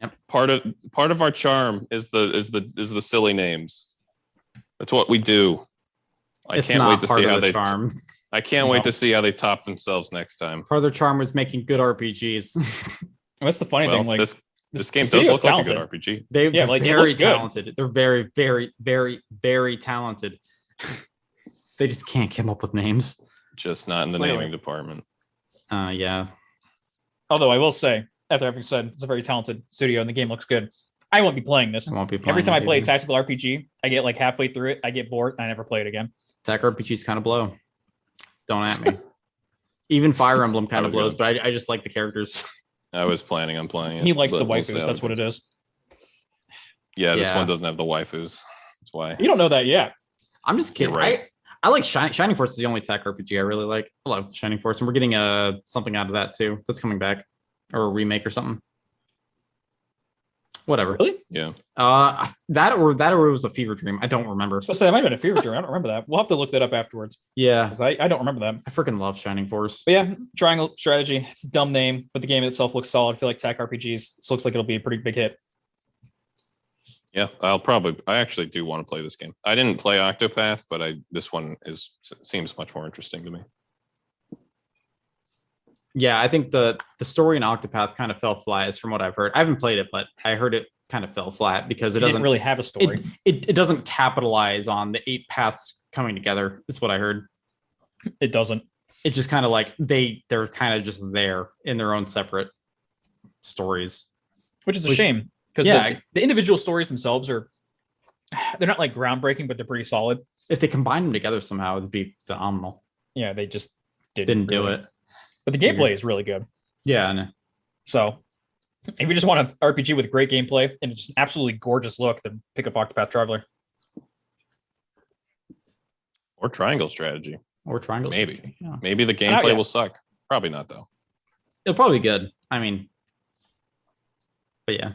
Yep. Part of our charm is the silly names. That's what we do. I can't wait to see how they charm. I can't wait to see how they top themselves next time. Part of their charm was making good RPGs. That's the funny thing. Like this game does look talented. Like a good RPG. They're very talented. They're very, very, very, very talented. They just can't come up with names. Just not in the naming department. Yeah. Although I will say, after having said it's a very talented studio and the game looks good, I won't be playing this. Every time I play a tactical RPG, I get like halfway through it, I get bored, and I never play it again. Tac RPGs kind of blow. Don't at me. Even Fire Emblem kind of blows, but I just like the characters. I was planning on playing it. He likes the waifus. That's what it is. Yeah, this one doesn't have the waifus. That's why. You don't know that yet. I'm just kidding. Right. I like Shining Force is the only tech RPG I really like. I love Shining Force, and we're getting something out of that too. That's coming back, or a remake or something. Whatever. Really? Yeah. That or it was a fever dream. I don't remember. I was say that might have been a fever dream. I don't remember that. We'll have to look that up afterwards. Yeah, because I don't remember that. I freaking love Shining Force. But yeah, Triangle Strategy. It's a dumb name, but the game itself looks solid. I feel like tech RPGs. This looks like it'll be a pretty big hit. Yeah, I actually do want to play this game. I didn't play Octopath, but this one seems much more interesting to me. Yeah, I think the story in Octopath kind of fell flat, is from what I've heard. I haven't played it, but I heard it kind of fell flat because it doesn't really have a story. It doesn't capitalize on the 8 paths coming together. That's what I heard. It doesn't. It's just kind of like they're kind of just there in their own separate stories, which is a shame. Because the individual stories themselves they're not like groundbreaking, but they're pretty solid. If they combine them together somehow, it'd be phenomenal. Yeah, they just didn't do it. But the gameplay is really good. Yeah, I know. So if you just want an RPG with great gameplay and just an absolutely gorgeous look, then pick up Octopath Traveler. Or Triangle Strategy. Maybe. Yeah. Maybe the gameplay will suck. Probably not, though. It'll probably be good. I mean, but yeah.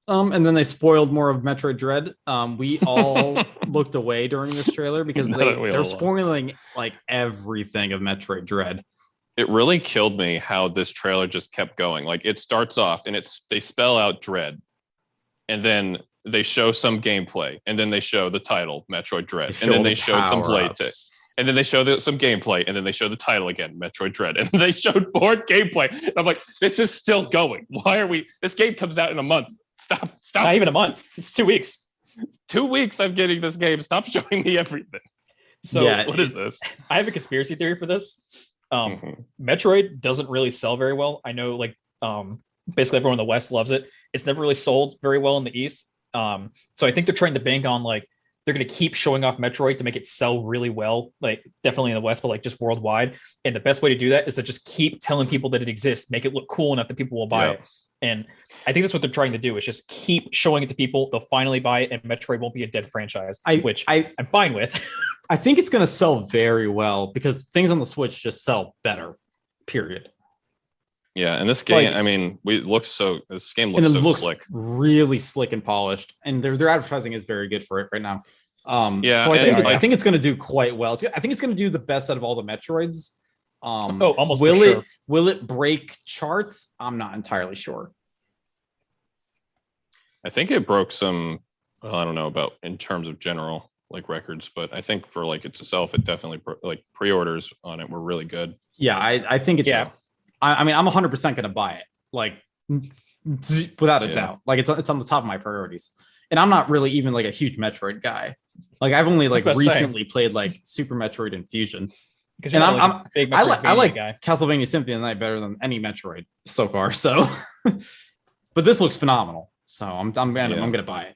And then they spoiled more of Metroid Dread. We all looked away during this trailer because they're spoiling like everything of Metroid Dread. It really killed me how this trailer just kept going. Like it starts off and they spell out Dread, and then they show some gameplay, and then they show the title Metroid Dread, and then they showed some play and then they show some gameplay, and then they show the title again, Metroid Dread, and they showed more gameplay. And I'm like, this is still going. Why are we? This game comes out in a month. Stop. Not even a month. It's 2 weeks. 2 weeks I'm getting this game. Stop showing me everything. So what is this? I have a conspiracy theory for this. Metroid doesn't really sell very well. I know basically everyone in the West loves it. It's never really sold very well in the East. So I think they're trying to bank on they're going to keep showing off Metroid to make it sell really well, like definitely in the West, but like just worldwide. And the best way to do that is to just keep telling people that it exists, make it look cool enough that people will buy it. And I think that's what they're trying to do, is just keep showing it to people. They'll finally buy it, and Metroid won't be a dead franchise, which I'm fine with. I think it's going to sell very well because things on the Switch just sell better, period. Yeah, and this game, this game looks slick. Really slick and polished, and their advertising is very good for it right now. So I think it's going to do quite well. I think it's going to do the best out of all the Metroids. Almost will for it sure. will it break charts? I'm not entirely sure. I think it broke some. Well, I don't know about in terms of general like records, but I think for like itself, it definitely like pre-orders on it were really good. Yeah, I think it's. Yeah. I mean, I'm 100% going to buy it, like without a Yeah. doubt. Like it's on the top of my priorities, and I'm not really even like a huge Metroid guy. Like I've only like about to say. recently played like Super Metroid and Fusion, Because and you're not, like, a big I Metroidvania like guy. Castlevania Symphony of the Night better than any Metroid so far. So, but this looks phenomenal. So I'm gonna buy it.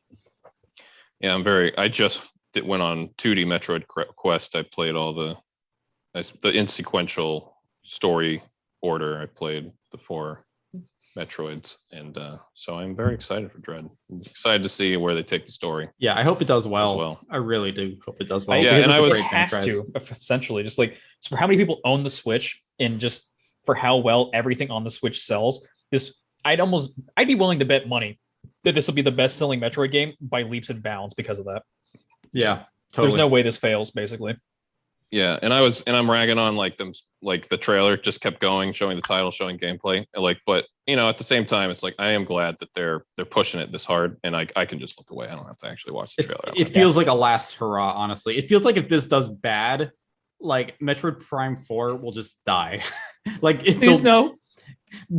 Yeah, I just went on 2D Metroid Quest. I played all the in sequential story order. I played the 4 Metroids, and so I'm very excited for Dread. I'm excited to see where they take the story. Yeah, I hope it does well. well. I really do hope it does well. Yeah, and it's it has to, essentially, just like for how many people own the Switch and just for how well everything on the Switch sells. I'd be willing to bet money that this will be the best-selling Metroid game by leaps and bounds because of that. Yeah, totally. There's no way this fails, basically. Yeah, and I'm ragging on like them, like the trailer just kept going, showing the title, showing gameplay, like, but at the same time, it's like I am glad that they're pushing it this hard, and I can just look away. I don't have to actually watch the trailer. It feels like a last hurrah, honestly. It feels like if this does bad, like Metroid Prime 4 will just die. Like Please no.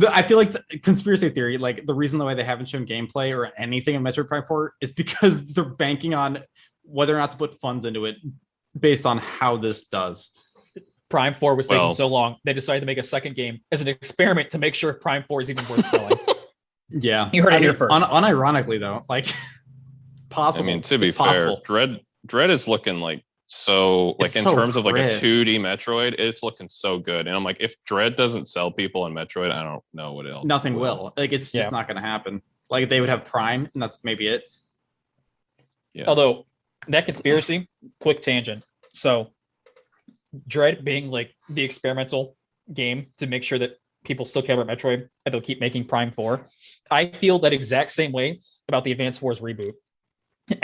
I feel like the conspiracy theory, like the reason why they haven't shown gameplay or anything in Metroid Prime 4 is because they're banking on whether or not to put funds into it based on how this does. Prime 4 was taking so long, they decided to make a second game as an experiment to make sure if Prime 4 is even worth selling. Yeah. You heard it here first. Unironically, though, like, possible. I mean, to be fair, Dread is looking like so, like, in terms of like a 2D Metroid, it's looking so good. And I'm like, if Dread doesn't sell people in Metroid, I don't know what else. Nothing will. Like, it's just not going to happen. Like, they would have Prime, and that's maybe it. Yeah. Although, that conspiracy, quick tangent. So, Dread being like the experimental game to make sure that people still care about Metroid and they'll keep making Prime 4. I feel that exact same way about the Advance Wars reboot.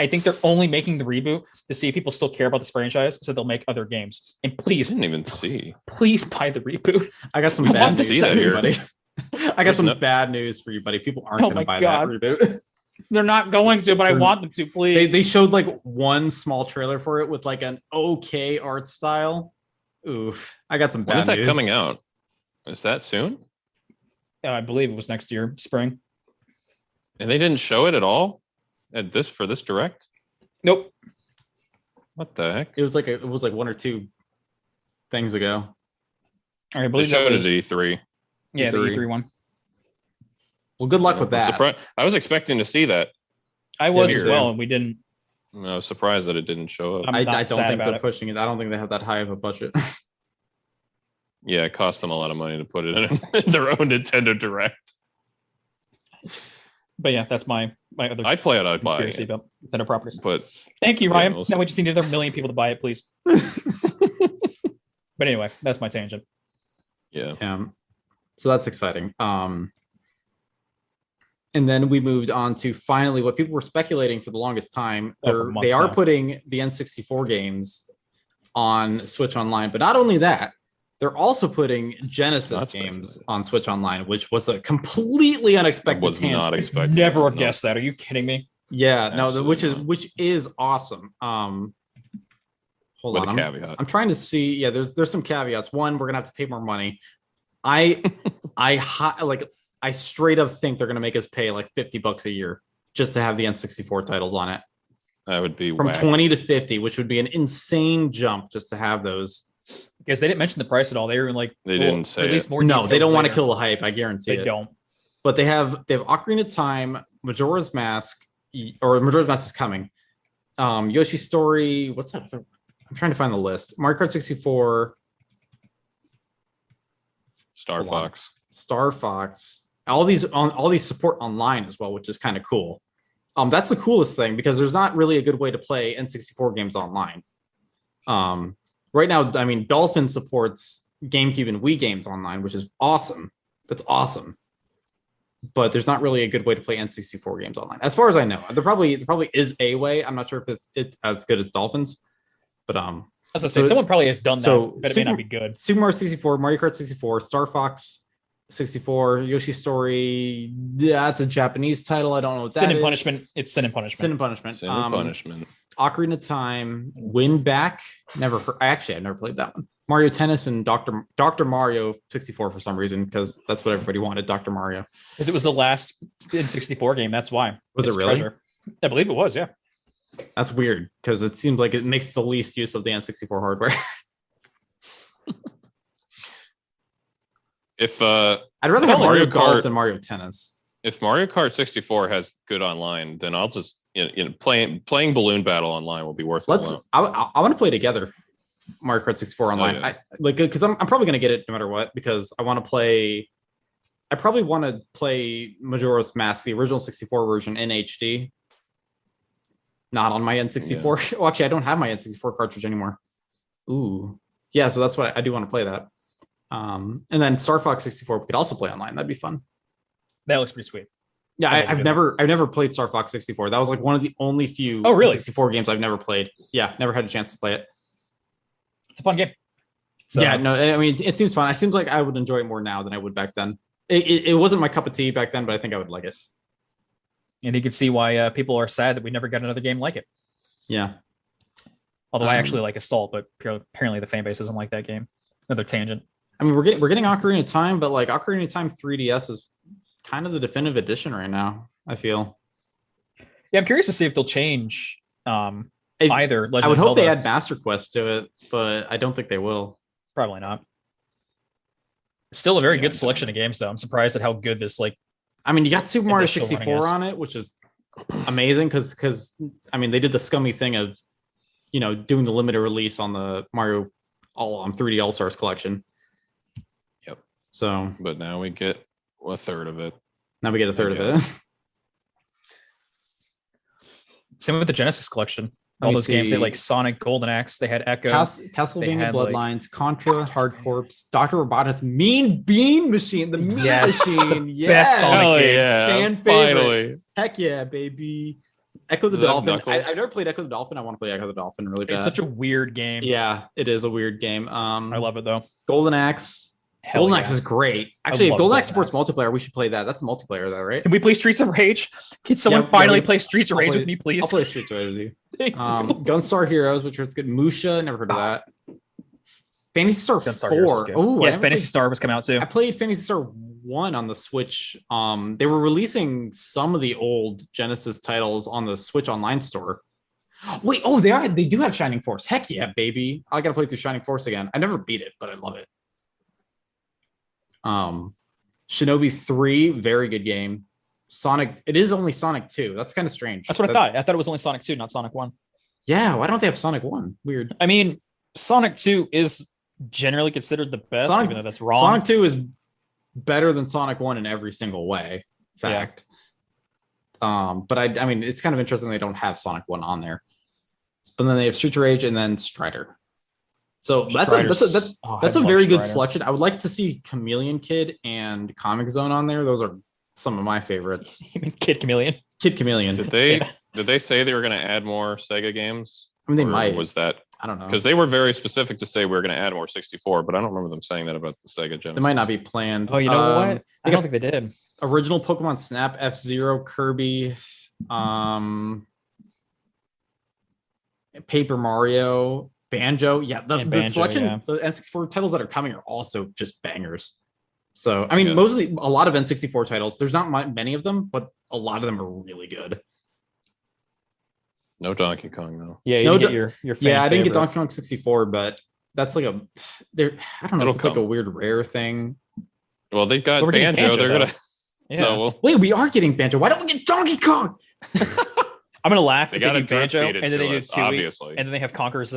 I think they're only making the reboot to see if people still care about this franchise, so they'll make other games. And please, I didn't even see. Please buy the reboot. I got some bad news for you, buddy. I got some bad news for you, buddy. People aren't going to buy that reboot. They're not going to, but I want them to, please. They showed like one small trailer for it with like an okay art style. Oof. I got some bad news. When is that coming out? Is that soon? I believe it was next year, spring. And they didn't show it at all for this direct? Nope. What the heck? It was like 1 or 2 things ago. I believe they showed it at E3. Yeah, the E3 one. Well, good luck with that. I was expecting to see that. I was as well, and we didn't. I was surprised that it didn't show up. I don't think they're pushing it. I don't think they have that high of a budget. Yeah, it cost them a lot of money to put it in their own Nintendo Direct. But yeah, that's my other. I'd play it. I'd buy it. About Nintendo properties. But thank you, Ryan. Now we just need another million people to buy it, please. But anyway, that's my tangent. Yeah. So that's exciting. And then we moved on to finally what people were speculating for the longest time. They are putting the N64 games on Switch Online, but not only that, they're also putting Genesis games on Switch Online, which was a completely unexpected. Was not expected. Never have guessed that. Are you kidding me? Yeah, absolutely which is awesome. Hold on, a caveat. I'm trying to see. Yeah, there's some caveats. One, we're gonna have to pay more money. I straight up think they're gonna make us pay like $50 a year just to have the N64 titles on it. That would be from 20 to 50, which would be an insane jump just to have those. Because they didn't mention the price at all. They were like, they didn't say. At least more no, they don't want to kill the hype. I guarantee it. They don't. But they have Ocarina of Time, Majora's Mask, or Majora's Mask is coming. Yoshi's Story. What's that? I'm trying to find the list. Mario Kart 64. Star Fox. All these support online as well, which is kind of cool. That's the coolest thing because there's not really a good way to play N64 games online. Right now, I mean, Dolphin supports GameCube and Wii games online, which is awesome. That's awesome. But there's not really a good way to play N64 games online, as far as I know. There probably is a way. I'm not sure if it's as good as Dolphins, but was gonna say someone probably has done that, but it may not be good. Super Mario 64, Mario Kart 64, Star Fox 64, Yoshi's Story. Yeah, it's a Japanese title. I don't know what that is. Sin and Punishment. It's Sin and Punishment. Sin and Punishment. Sin and Punishment. Ocarina of Time, Win Back. Never heard. I've never played that one. Mario Tennis and Dr. Mario 64 for some reason, because that's what everybody wanted, Dr. Mario. Because it was the last N64 game. That's why. Was it really? Treasure. I believe it was. Yeah. That's weird because it seems like it makes the least use of the N64 hardware. If I'd rather have Mario Golf than Mario Tennis. If Mario Kart 64 has good online, then I'll just playing Balloon Battle online will be worth it. I want to play together. Mario Kart 64 online. Yeah. Because I'm probably gonna get it no matter what, because I want to play. I probably want to play Majora's Mask, the original 64 version in HD. Not on my N64. Yeah. Well, actually, I don't have my N64 cartridge anymore. Ooh, yeah. So that's what I do want to play that. And then Star Fox 64 we could also play online. That'd be fun. That looks pretty sweet. Yeah, I've never played Star Fox 64. That was like one of the only few 64 games I've never played. Yeah, never had a chance to play it. It's a fun game. So. Yeah, no, I mean it seems fun. It seems like I would enjoy it more now than I would back then. It wasn't my cup of tea back then, but I think I would like it. And you can see why people are sad that we never got another game like it. Yeah. Although I actually like Assault, but apparently the fan base doesn't like that game. Another tangent. I mean, we're getting Ocarina of Time, but like Ocarina of Time 3DS is kind of the definitive edition right now, I feel. Yeah, I'm curious to see if they'll change either Legend I would of hope Zelda. they add Master Quest to it, but I don't think they will. Probably not. Still a very good selection of games, though. I'm surprised at how good this I mean, you got Super Mario 64 on it, which is amazing because I mean they did the scummy thing of doing the limited release on the Mario 3D All Stars collection. Yep. So, but now we get a third of it. Now we get a third of it. Same with the Genesis collection. All those games, they had like Sonic, Golden Axe, they had Echo, Castlevania Bloodlines, Contra, Hard Corps, Dr. Robotnik's Mean Bean Machine, the Mean Machine. Yes. Best Sonic game. Yeah. Fan favorite. Finally. Heck yeah, baby. Echo the Dolphin. I've never played Echo the Dolphin. I want to play Echo the Dolphin really bad. It's such a weird game. Yeah, it is a weird game. I love it though. Golden Axe. Golden Axe is great. Actually, if Golden Axe supports multiplayer, we should play that. That's multiplayer though, right? Can we play Streets of Rage? Can someone finally play Streets of Rage with me, please? I'll play Streets of Rage with you. Thank you. Gunstar Heroes, which was good. Musha, never heard of that. Phantasy Star 4. Oh, yeah, Phantasy Star was coming out too. I played Phantasy Star 1 on the Switch. They were releasing some of the old Genesis titles on the Switch Online store. Wait, they do have Shining Force. Heck yeah, baby. I gotta play through Shining Force again. I never beat it, but I love it. Shinobi 3, very good game. Sonic, it is only Sonic 2. That's kind of strange. That's what I thought. I thought it was only Sonic 2, not Sonic 1. Yeah, why don't they have Sonic 1? Weird. I mean, Sonic 2 is generally considered the best, even though that's wrong. Sonic 2 is better than Sonic 1 in every single way. Fact. Yeah. But I mean, it's kind of interesting they don't have Sonic 1 on there. But then they have Street Rage and then Strider. So that's a very good selection. I would like to see Chameleon Kid and Comic Zone on there. Those are some of my favorites. You mean Kid Chameleon? Kid Chameleon. Did they say they were going to add more Sega games? I mean, they might. Was that? I don't know. Because they were very specific to say we're going to add more 64, but I don't remember them saying that about the Sega Genesis. They might not be planned. Oh, you know what? I don't think they did. Original Pokemon Snap, F-Zero, Kirby, Paper Mario, Banjo. Yeah, the selection, the N64 titles that are coming are also just bangers. So, I mean, mostly a lot of N64 titles. There's not many of them, but a lot of them are really good. No Donkey Kong though. Yeah, you get your fan I didn't favorite. get Donkey Kong 64, but that's like I don't know if it's like a weird rare thing. Well, they got Banjo. They're gonna. Yeah. So wait, we are getting Banjo. Why don't we get Donkey Kong? I'm gonna laugh. They if got they a do Banjo, and then they do Tui, obviously, and then they have Conker's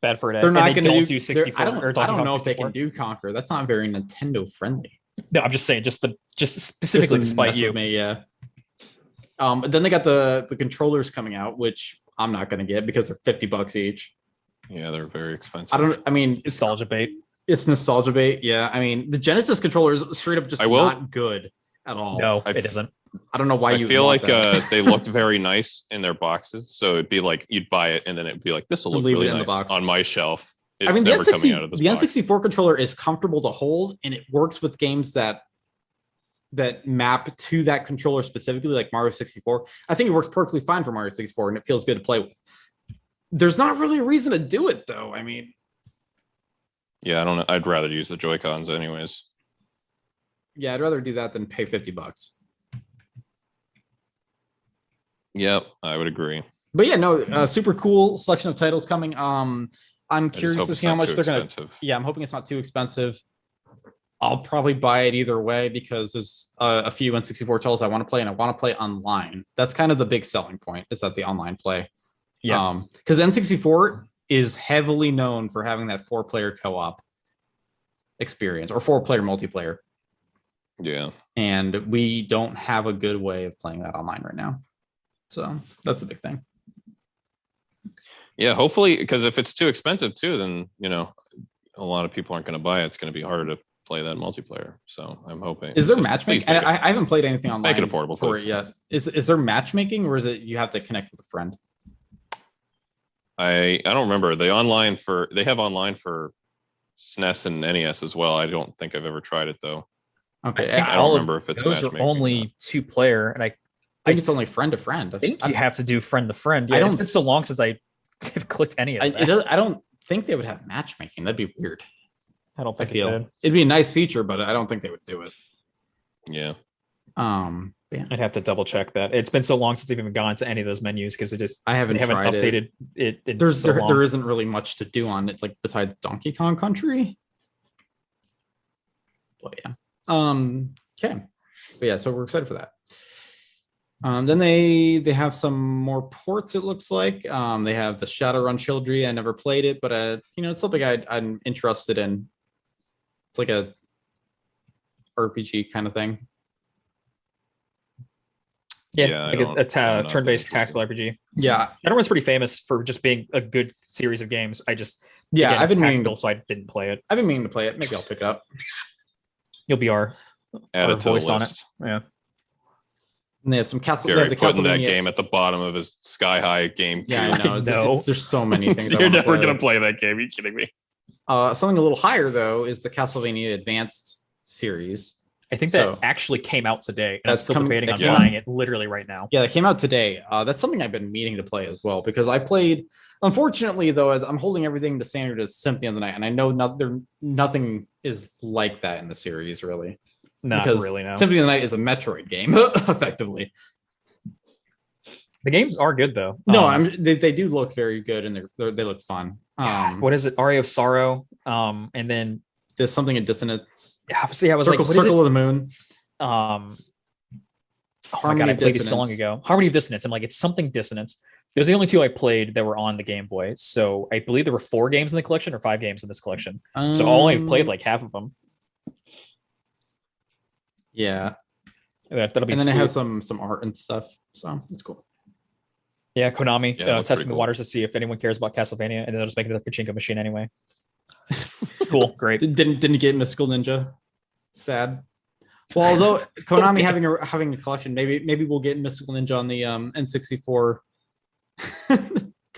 Bad for Day. They're not going to do 64. I don't know if they 64. can do Conker. That's not very Nintendo friendly. No, I'm just saying, just specifically to spite you. Me, yeah. But then they got the controllers coming out, which I'm not going to get because they're $50 each. Yeah, they're very expensive. Nostalgia bait. It's nostalgia bait. Yeah, I mean the Genesis controller is straight up just not good at all. No, it isn't. I don't know why I you feel want like that. they looked very nice in their boxes, so it'd be like you'd buy it and then it'd be like this will look Leave it really in the nice box. on my shelf. It's I mean, never coming out of this the box. N64 controller is comfortable to hold, and it works with games that map to that controller specifically, like Mario 64. I think it works perfectly fine for Mario 64, and it feels good to play with. There's not really a reason to do it, though. I mean, Yeah, I don't know. I'd rather use the Joy-Cons anyways. yeah, I'd rather do that than pay $50. Yep, I would agree. But yeah, no, super cool selection of titles coming. I'm curious to see how much they're gonna. Yeah, I'm hoping it's not too expensive. I'll probably buy it either way because there's a few N64 titles I want to play, and I want to play online. That's kind of the big selling point, is that the online play. Yeah. Because N64 is heavily known for having that 4-player co-op experience or 4-player multiplayer. Yeah. And we don't have a good way of playing that online right now. So that's the big thing. Yeah, hopefully, because if it's too expensive too, then a lot of people aren't going to buy it. It's going to be harder to play that multiplayer. So I'm hoping. Is there matchmaking? I haven't played anything online. Make it affordable for it yet. Is there matchmaking, or is it you have to connect with a friend? I don't remember. They have online for SNES and NES as well. I don't think I've ever tried it though. Okay, I don't remember if it's those are only 2-player, and I think it's only friend to friend. I think you have to do friend to friend. Yeah, it's been so long since I have clicked any of that. I don't think they would have matchmaking. That'd be weird. I don't think it'd be a nice feature, but I don't think they would do it. Yeah. Yeah. I'd have to double check that. It's been so long since I've even gone to any of those menus because I haven't updated it. There isn't really much to do on it, like besides Donkey Kong Country. But yeah. Okay. But yeah, so we're excited for that. Then they have some more ports, it looks like. They have the Shadowrun Trilogy. I never played it, but it's something I'm interested in. It's like a RPG kind of thing. Yeah, like a turn-based tactical RPG. Yeah, Shadowrun's pretty famous for just being a good series of games. I've been meaning so I didn't play it. I've been meaning to play it. Maybe I'll pick it up. You'll be our voice on it. Yeah. And they have some Gary putting that game at the bottom of his sky-high game. Yeah, I know. There's so many things. You're never going to play that game. Are you kidding me? Something a little higher, though, is the Castlevania Advanced series. I think that actually came out today. And I'm still debating on buying it literally right now. Yeah, that came out today. That's something I've been meaning to play as well, because I played, unfortunately, though, as I'm holding everything to standard as Symphony of the Night, and I know nothing is like that in the series, really. Not really, no. Symphony of the Night is a Metroid game, effectively. The games are good, though. No, they do look very good, and they look fun. What is it? Aria of Sorrow, and then there's something in Dissonance. Yeah, I was Circle of the Moon. Oh my god, I played these so long ago. Harmony of Dissonance. I'm like, it's something Dissonance. There's the only 2 I played that were on the Game Boy. So I believe there were 4 games in the collection or 5 games in this collection. So all I've played like half of them. Yeah, that'll be. And then sweet. It has some art and stuff, so it's cool. Yeah, Konami testing the waters to see if anyone cares about Castlevania, and then they'll just make it a pachinko machine anyway. Cool, great. Didn't get Mystical Ninja. Sad. Well, although Konami having a collection, maybe we'll get Mystical Ninja on the N64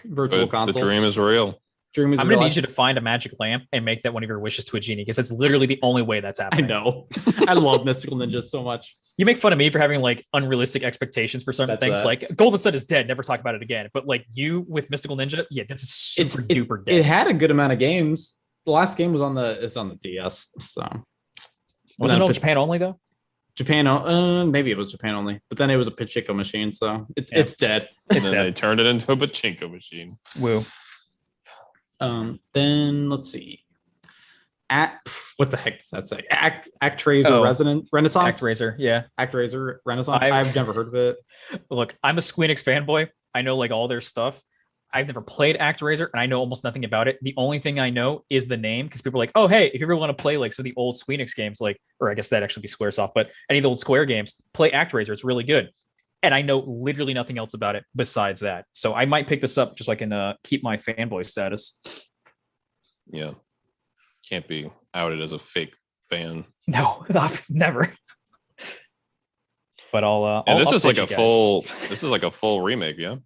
virtual console. The dream is real. I'm gonna need you to find a magic lamp and make that one of your wishes to a genie, because that's literally the only way that's happening. I know. I love Mystical Ninja so much. You make fun of me for having like unrealistic expectations for certain things. Like Golden Sun is dead, never talk about it again. But like you with Mystical Ninja, yeah, that's super duper dead. It had a good amount of games. The last game was on the DS. So wasn't it Japan only though? Japan, maybe it was Japan only, but then it was a pachinko machine, so it's dead. It's dead. They turned it into a pachinko machine. Woo. Then let's see. What the heck does that say? ActRaiser Renaissance? ActRaiser, yeah. ActRaiser Renaissance. I've never heard of it. Look, I'm a Squeenix fanboy. I know like all their stuff. I've never played ActRaiser, and I know almost nothing about it. The only thing I know is the name, because people are like, oh, hey, if you ever want to play like some of the old Squeenix games, like, or I guess that'd actually be Squaresoft, but any of the old Square games, play ActRaiser. It's really good. And I know literally nothing else about it besides that. So I might pick this up just so I can keep my fanboy status. Yeah. Can't be outed as a fake fan. No, never. But I'll this is update like you a guys. full. This is like a full remake. Yeah.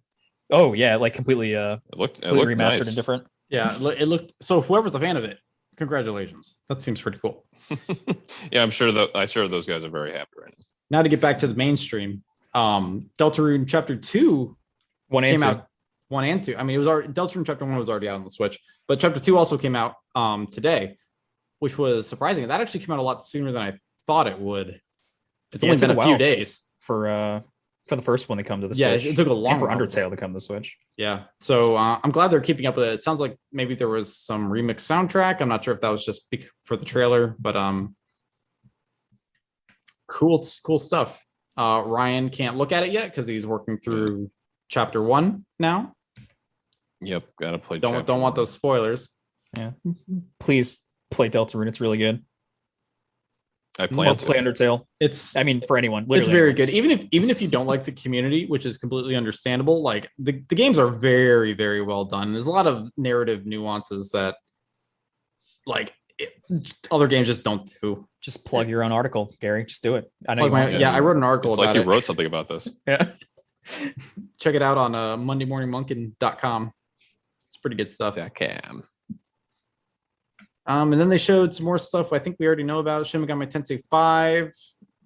Oh yeah, like completely It looked remastered nice. and different. Yeah, it looked. So whoever's a fan of it, congratulations. That seems pretty cool. Yeah, I'm sure those guys are very happy right now. Now to get back to the mainstream, Deltarune Chapter 2 came out 1 and 2. I mean, it was already Deltarune Chapter 1 was already out on the Switch, but Chapter 2 also came out today, which was surprising. That actually came out a lot sooner than I thought it would. It's only been a few days for the first one to come to the yeah, Switch. it took a long and for while. Undertale to come to the Switch. Yeah, so I'm glad they're keeping up with it. It sounds like maybe there was some remix soundtrack. I'm not sure if that was just for the trailer, but cool stuff. Ryan can't look at it yet because he's working through Chapter 1 now. Yep, gotta play. Don't want those spoilers. Yeah, please play Deltarune. It's really good. I plan to play Undertale. It's, I mean, for anyone, it's very anyone. good. Even if you don't like the community, which is completely understandable, like the games are very, very well done. There's a lot of narrative nuances that other games just don't do. Just plug your own article, Gary. Just do it. I know. I wrote an article about it. You wrote something about this. Yeah. Check it out on MondayMorningMunkin.com. It's pretty good stuff. .com. And then they showed some more stuff I think we already know about. Shin Megami Tensei 5.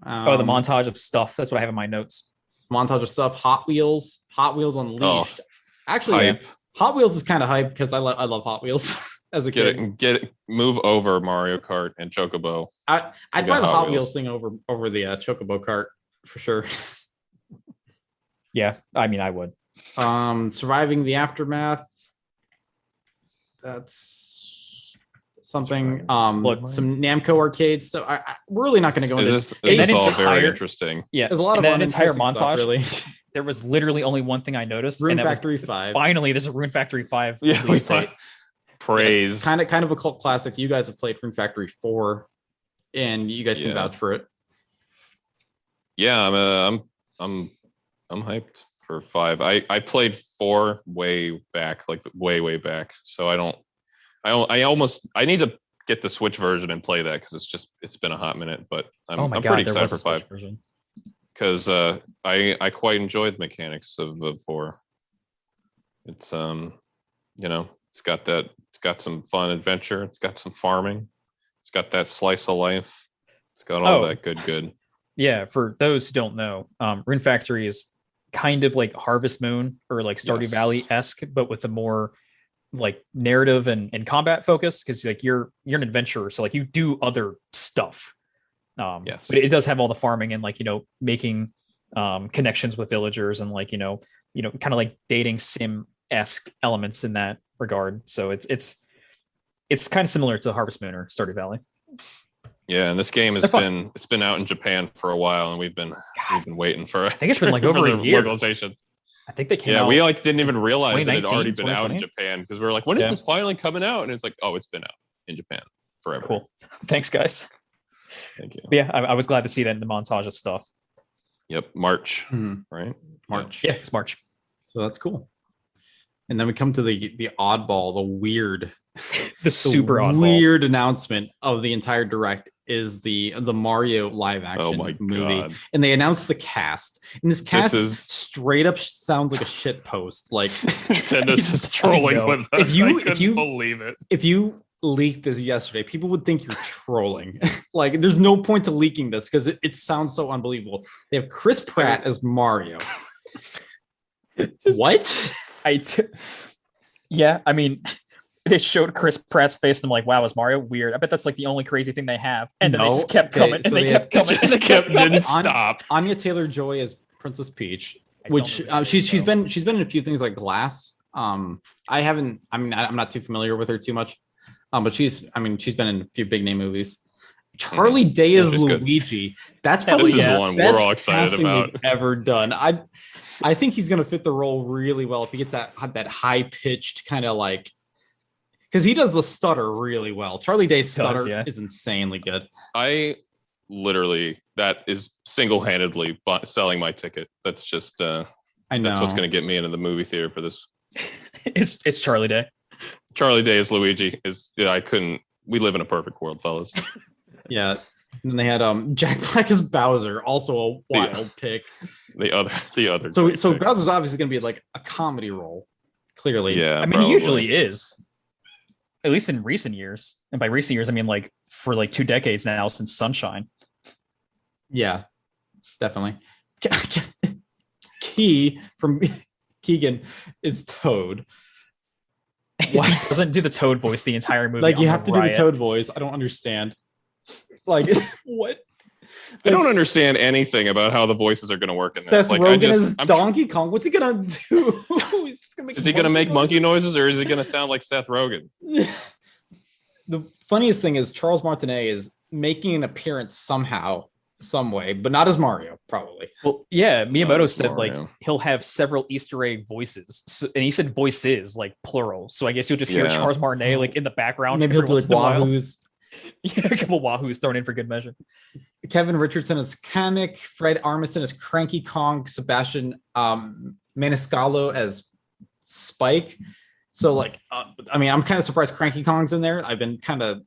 The montage of stuff. That's what I have in my notes. Montage of stuff. Hot Wheels Unleashed. Actually, Hype. Hot Wheels is kind of hype because I love Hot Wheels as a kid. Move over Mario Kart and Chocobo. I'd buy the Hot Wheels thing over the Chocobo kart for sure. Yeah, I mean, I would. Surviving the Aftermath. That's something. Some Namco arcade stuff. We're really not going to go into this. This is all very interesting. Yeah, there's a lot of that entire montage. Stuff, really. There was literally only one thing I noticed. Rune Factory 5. Finally, there's a Rune Factory 5 Yeah, release date. Praise. Yeah, kind of a cult classic. You guys have played Rune Factory 4, and you guys can vouch for it. Yeah, I'm hyped for 5. I played 4 way back, like way back. So I need to get the Switch version and play that because it's been a hot minute. But I'm pretty excited for 5 because I quite enjoyed the mechanics of 4. It's it's got some fun adventure. It's got some farming. It's got that slice of life. It's got all that good. Yeah, for those who don't know, Rune Factory is kind of like Harvest Moon or like Stardew Valley-esque, but with a more like narrative and combat focus, because like you're an adventurer, so like you do other stuff. But it does have all the farming and like making connections with villagers and like kind of like dating sim-esque elements in that regard. So it's kind of similar to Harvest Moon or Stardew Valley. Yeah, and this game has been out in Japan for a while, and we've been waiting for. I think it's been like over a year. Localization. I think they came out. Yeah, we like didn't even realize that it had already been out in Japan because we were like, when is this finally coming out? And it's like, oh, it's been out in Japan forever. Cool. Thanks, guys. Thank you. But yeah, I was glad to see that in the montage of stuff. Yep, March, right? March. Yeah, it's March. So that's cool. And then we come to the oddball, the weird, super oddball, weird announcement of the entire direct is the Mario live action movie. God. And they announced the cast. And this cast straight up sounds like a shit post. Like Nintendo's just trolling with us. If you believe it. If you leaked this yesterday, people would think you're trolling. Like there's no point to leaking this because it sounds so unbelievable. They have Chris Pratt as Mario. What? Yeah, I mean, they showed Chris Pratt's face and I'm like, wow, is Mario weird? I bet that's like the only crazy thing they have. And then they just kept coming and they kept coming and they kept coming. Didn't stop. Anya Taylor-Joy as Princess Peach, which she's been in a few things like Glass. I'm not too familiar with her too much. But she's been in a few big name movies. Charlie Day as Luigi. That's probably the one we're all excited about. Ever done. I think he's gonna fit the role really well if he gets that high pitched kind of like, because he does the stutter really well. Charlie Day's stutter is insanely good. That is single-handedly selling my ticket. That's just I know that's what's gonna get me into the movie theater for this. It's Charlie Day. Charlie Day as Luigi we live in a perfect world, fellas. Yeah. And then they had Jack Black as Bowser, also a wild pick. The other. So pick. Bowser's obviously going to be like a comedy role, clearly. Yeah, I mean, he usually is, at least in recent years. And by recent years, I mean like for like 2 decades now since Sunshine. Yeah, definitely. Key from Keegan is Toad. Why doesn't do the Toad voice the entire movie? Like you have to do the Toad voice. I don't understand. Like what? I don't understand anything about how the voices are going to work in this. Seth Like, Rogen is Donkey Kong. What's he gonna do? He's just gonna make is he going to make monkey noises, or is he going to sound like Seth Rogen? The funniest thing is Charles Martinet is making an appearance somehow, some way, but not as Mario, probably. Well, yeah, Miyamoto said Mario. like he'll have several Easter egg voices, and he said voices like plural. So I guess you'll just hear Charles Martinet like in the background. Maybe he'll do like wahoos. Yeah, a couple wahoos thrown in for good measure. Kevin Richardson is Kamek, Fred Armisen as Cranky Kong, Sebastian Maniscalco as Spike. So like, I mean, I'm kind of surprised Cranky Kong's in there. I've been kind of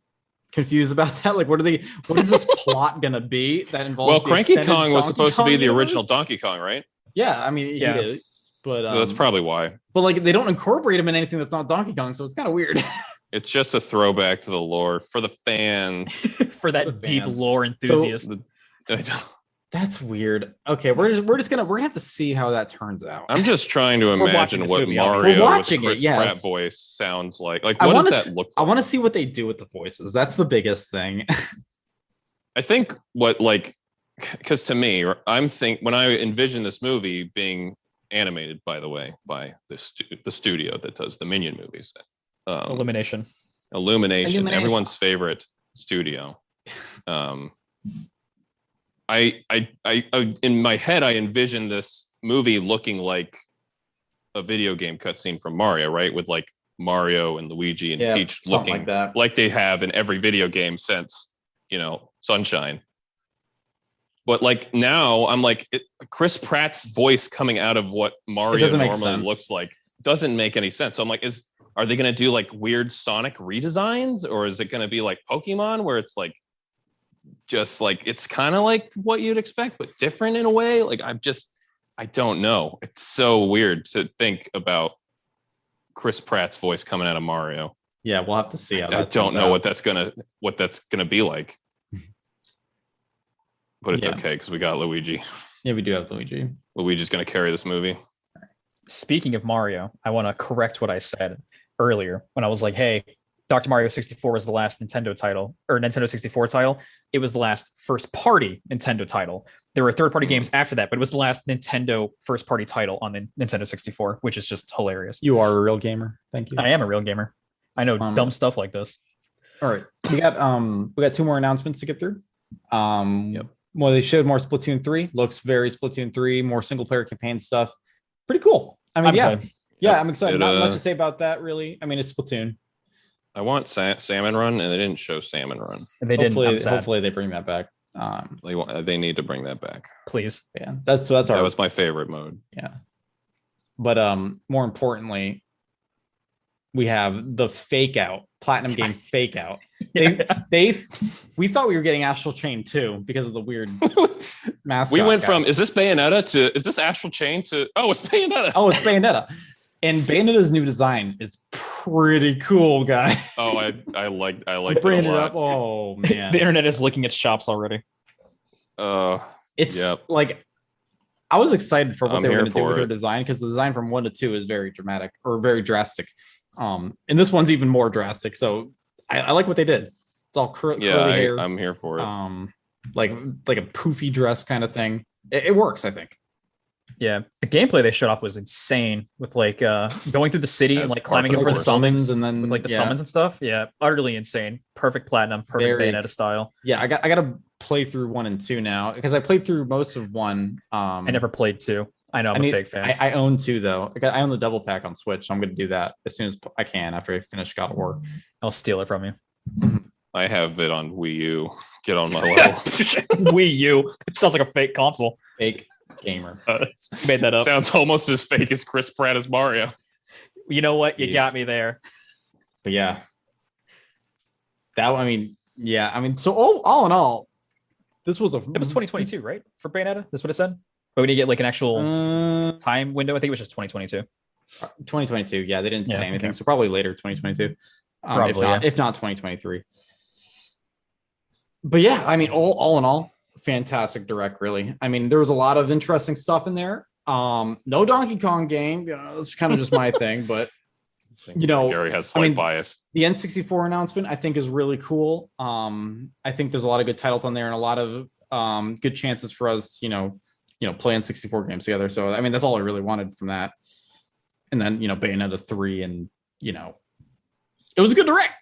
confused about that. Like, what is this plot gonna be that involves? Well, Cranky Kong was supposed to be the original Donkey Kong, right? Yeah, I mean, he is, but that's probably why. But like, they don't incorporate him in anything that's not Donkey Kong, so it's kind of weird. It's just a throwback to the lore for the fan. For that deep lore enthusiast. That's weird. Okay, we're just gonna have to see how that turns out. I'm just trying to imagine what movie, Mario with Chris Pratt voice sounds like. Like, what does that look like? I want to see what they do with the voices. That's the biggest thing. I think because to me, when I envision this movie being animated, by the way, by the studio that does the Minion movies. Illumination, everyone's favorite studio. I in my head I envision this movie looking like a video game cutscene from Mario, right? With like Mario and Luigi and Peach looking like that, like they have in every video game since Sunshine. But like now I'm like Chris Pratt's voice coming out of what Mario normally looks like doesn't make any sense. So I'm like, are they going to do like weird Sonic redesigns, or is it going to be like Pokemon where it's like just like it's kind of like what you'd expect but different in a way? Like I don't know. It's so weird to think about Chris Pratt's voice coming out of Mario. Yeah, we'll have to see. I don't know what that's gonna be like. But it's okay because we got Luigi. Yeah, we do have Luigi. Luigi's gonna carry this movie. Speaking of Mario, I want to correct what I said earlier when I was like, hey, Dr. Mario 64 is the last Nintendo title, or Nintendo 64 title. It was the last first-party Nintendo title. There were third-party games after that, but it was the last Nintendo first-party title on the Nintendo 64, which is just hilarious. You are a real gamer. Thank you. I am a real gamer. I know dumb stuff like this. All right. We got 2 more announcements to get through. Well, they showed more Splatoon 3. Looks very Splatoon 3, more single-player campaign stuff. Pretty cool. I mean, I'm excited. Not much to say about that, really. I mean, it's Splatoon. I want Salmon Run, and they didn't show Salmon Run. And they didn't. Hopefully, they bring that back. They need to bring that back, please. Yeah, that was my favorite mode. Yeah, but more importantly, we have the fake out Platinum game fake out. We thought we were getting Astral Chain 2 because of the weird mascot. We went from is this Bayonetta to is this Astral Chain to it's Bayonetta. Oh, it's Bayonetta. And Bayonetta's new design is pretty cool, guys. Oh, I like it a lot. Oh man, the internet is licking its chops already. It's like I was excited for what they were going to do with their design, because the design from 1 to 2 is very dramatic or very drastic. And this one's even more drastic. So I like what they did. It's all curly hair. I'm here for it. Like a poofy dress kind of thing. It works, I think. Yeah, the gameplay they showed off was insane with like going through the city and like climbing over the summons and then with like the summons and stuff. Yeah, utterly insane. Perfect Platinum, perfect Bayonetta style. Yeah, I got to play through 1 and 2 now, because I played through most of 1. I never played 2. I know I'm a big fan. I own 2 though. I own the double pack on Switch, so I'm going to do that as soon as I can after I finish God of War. I'll steal it from you. I have it on Wii U. Get on my level. Wii U. It sounds like a fake console. Fake gamer. Made that up. Sounds almost as fake as Chris Pratt as Mario. You know what? You got me there. But yeah. So all in all, This was It was 2022, right? For Bayonetta, that's what it said. But we didn't get like an actual time window. I think it was just 2022. 2022. Yeah, they didn't say anything, okay. so probably later 2022. Probably, if not 2023. But yeah, I mean, all in all, fantastic direct. Really, I mean, there was a lot of interesting stuff in there. No Donkey Kong game. That's kind of just my thing, but Gary has slight bias. The N64 announcement, I think, is really cool. I think there's a lot of good titles on there and a lot of good chances for us, play N64 games together. So I mean, that's all I really wanted from that. And then Bayonetta 3, and it was a good direct.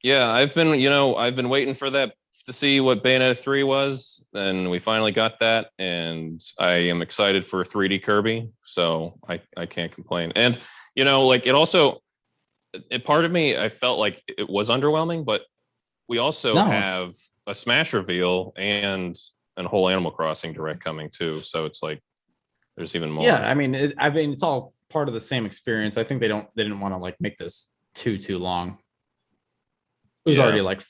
Yeah, I've been waiting for that to see what Bayonetta 3 was, and we finally got that, and I am excited for 3D Kirby, so I can't complain. And part of me, I felt like it was underwhelming, but we also have a Smash reveal and a whole Animal Crossing direct coming too, so it's like there's even more. Yeah, I mean, it's all part of the same experience. I think they didn't want to like make this too long. It was already like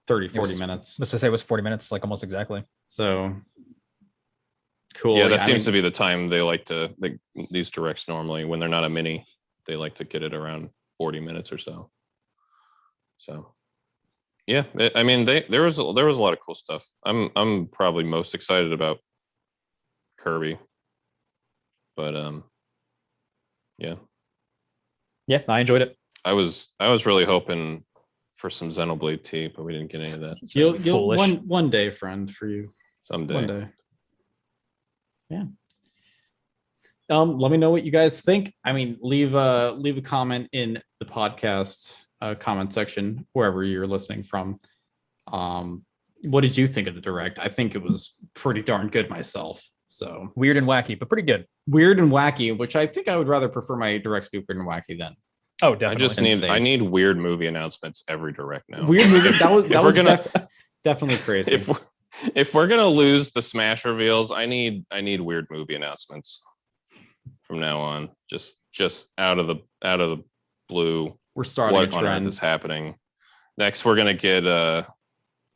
40 minutes. I was supposed to say it was 40 minutes, like almost exactly. So cool. Yeah, that seems to be the time they like to these directs normally when they're not a mini, they like to get it around 40 minutes or so. So yeah, I mean there was a lot of cool stuff. I'm probably most excited about Kirby. But yeah, I enjoyed it. I was really hoping for some Xenoblade T, but we didn't get any of that. You'll one day, friend, for you. Someday. One day. Yeah. Let me know what you guys think. I mean, leave a comment in the podcast comment section wherever you're listening from. What did you think of the direct? I think it was pretty darn good myself. So weird and wacky, but pretty good. Weird and wacky, which I think I would rather prefer my directs be weird and wacky than. Oh, definitely. I need weird movie announcements every direct now. Weird movie. That was definitely crazy. If we're gonna lose the Smash reveals, I need weird movie announcements from now on. Just out of the blue. We're starting what a trend. On earth is happening? Next, we're gonna get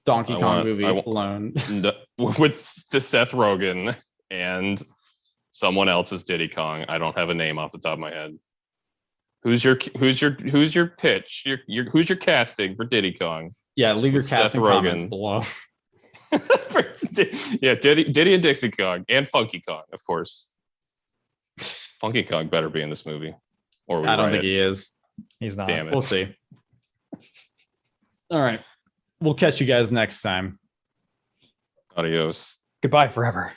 Donkey Kong movie alone with the Seth Rogen and someone else's Diddy Kong. I don't have a name off the top of my head. Who's your pitch? Who's your casting for Diddy Kong? Yeah, leave your casting comments below. Yeah, Diddy and Dixie Kong and Funky Kong, of course. Funky Kong better be in this movie, or I don't think he is. He's not. Damn it. We'll see. All right, we'll catch you guys next time. Adios. Goodbye forever.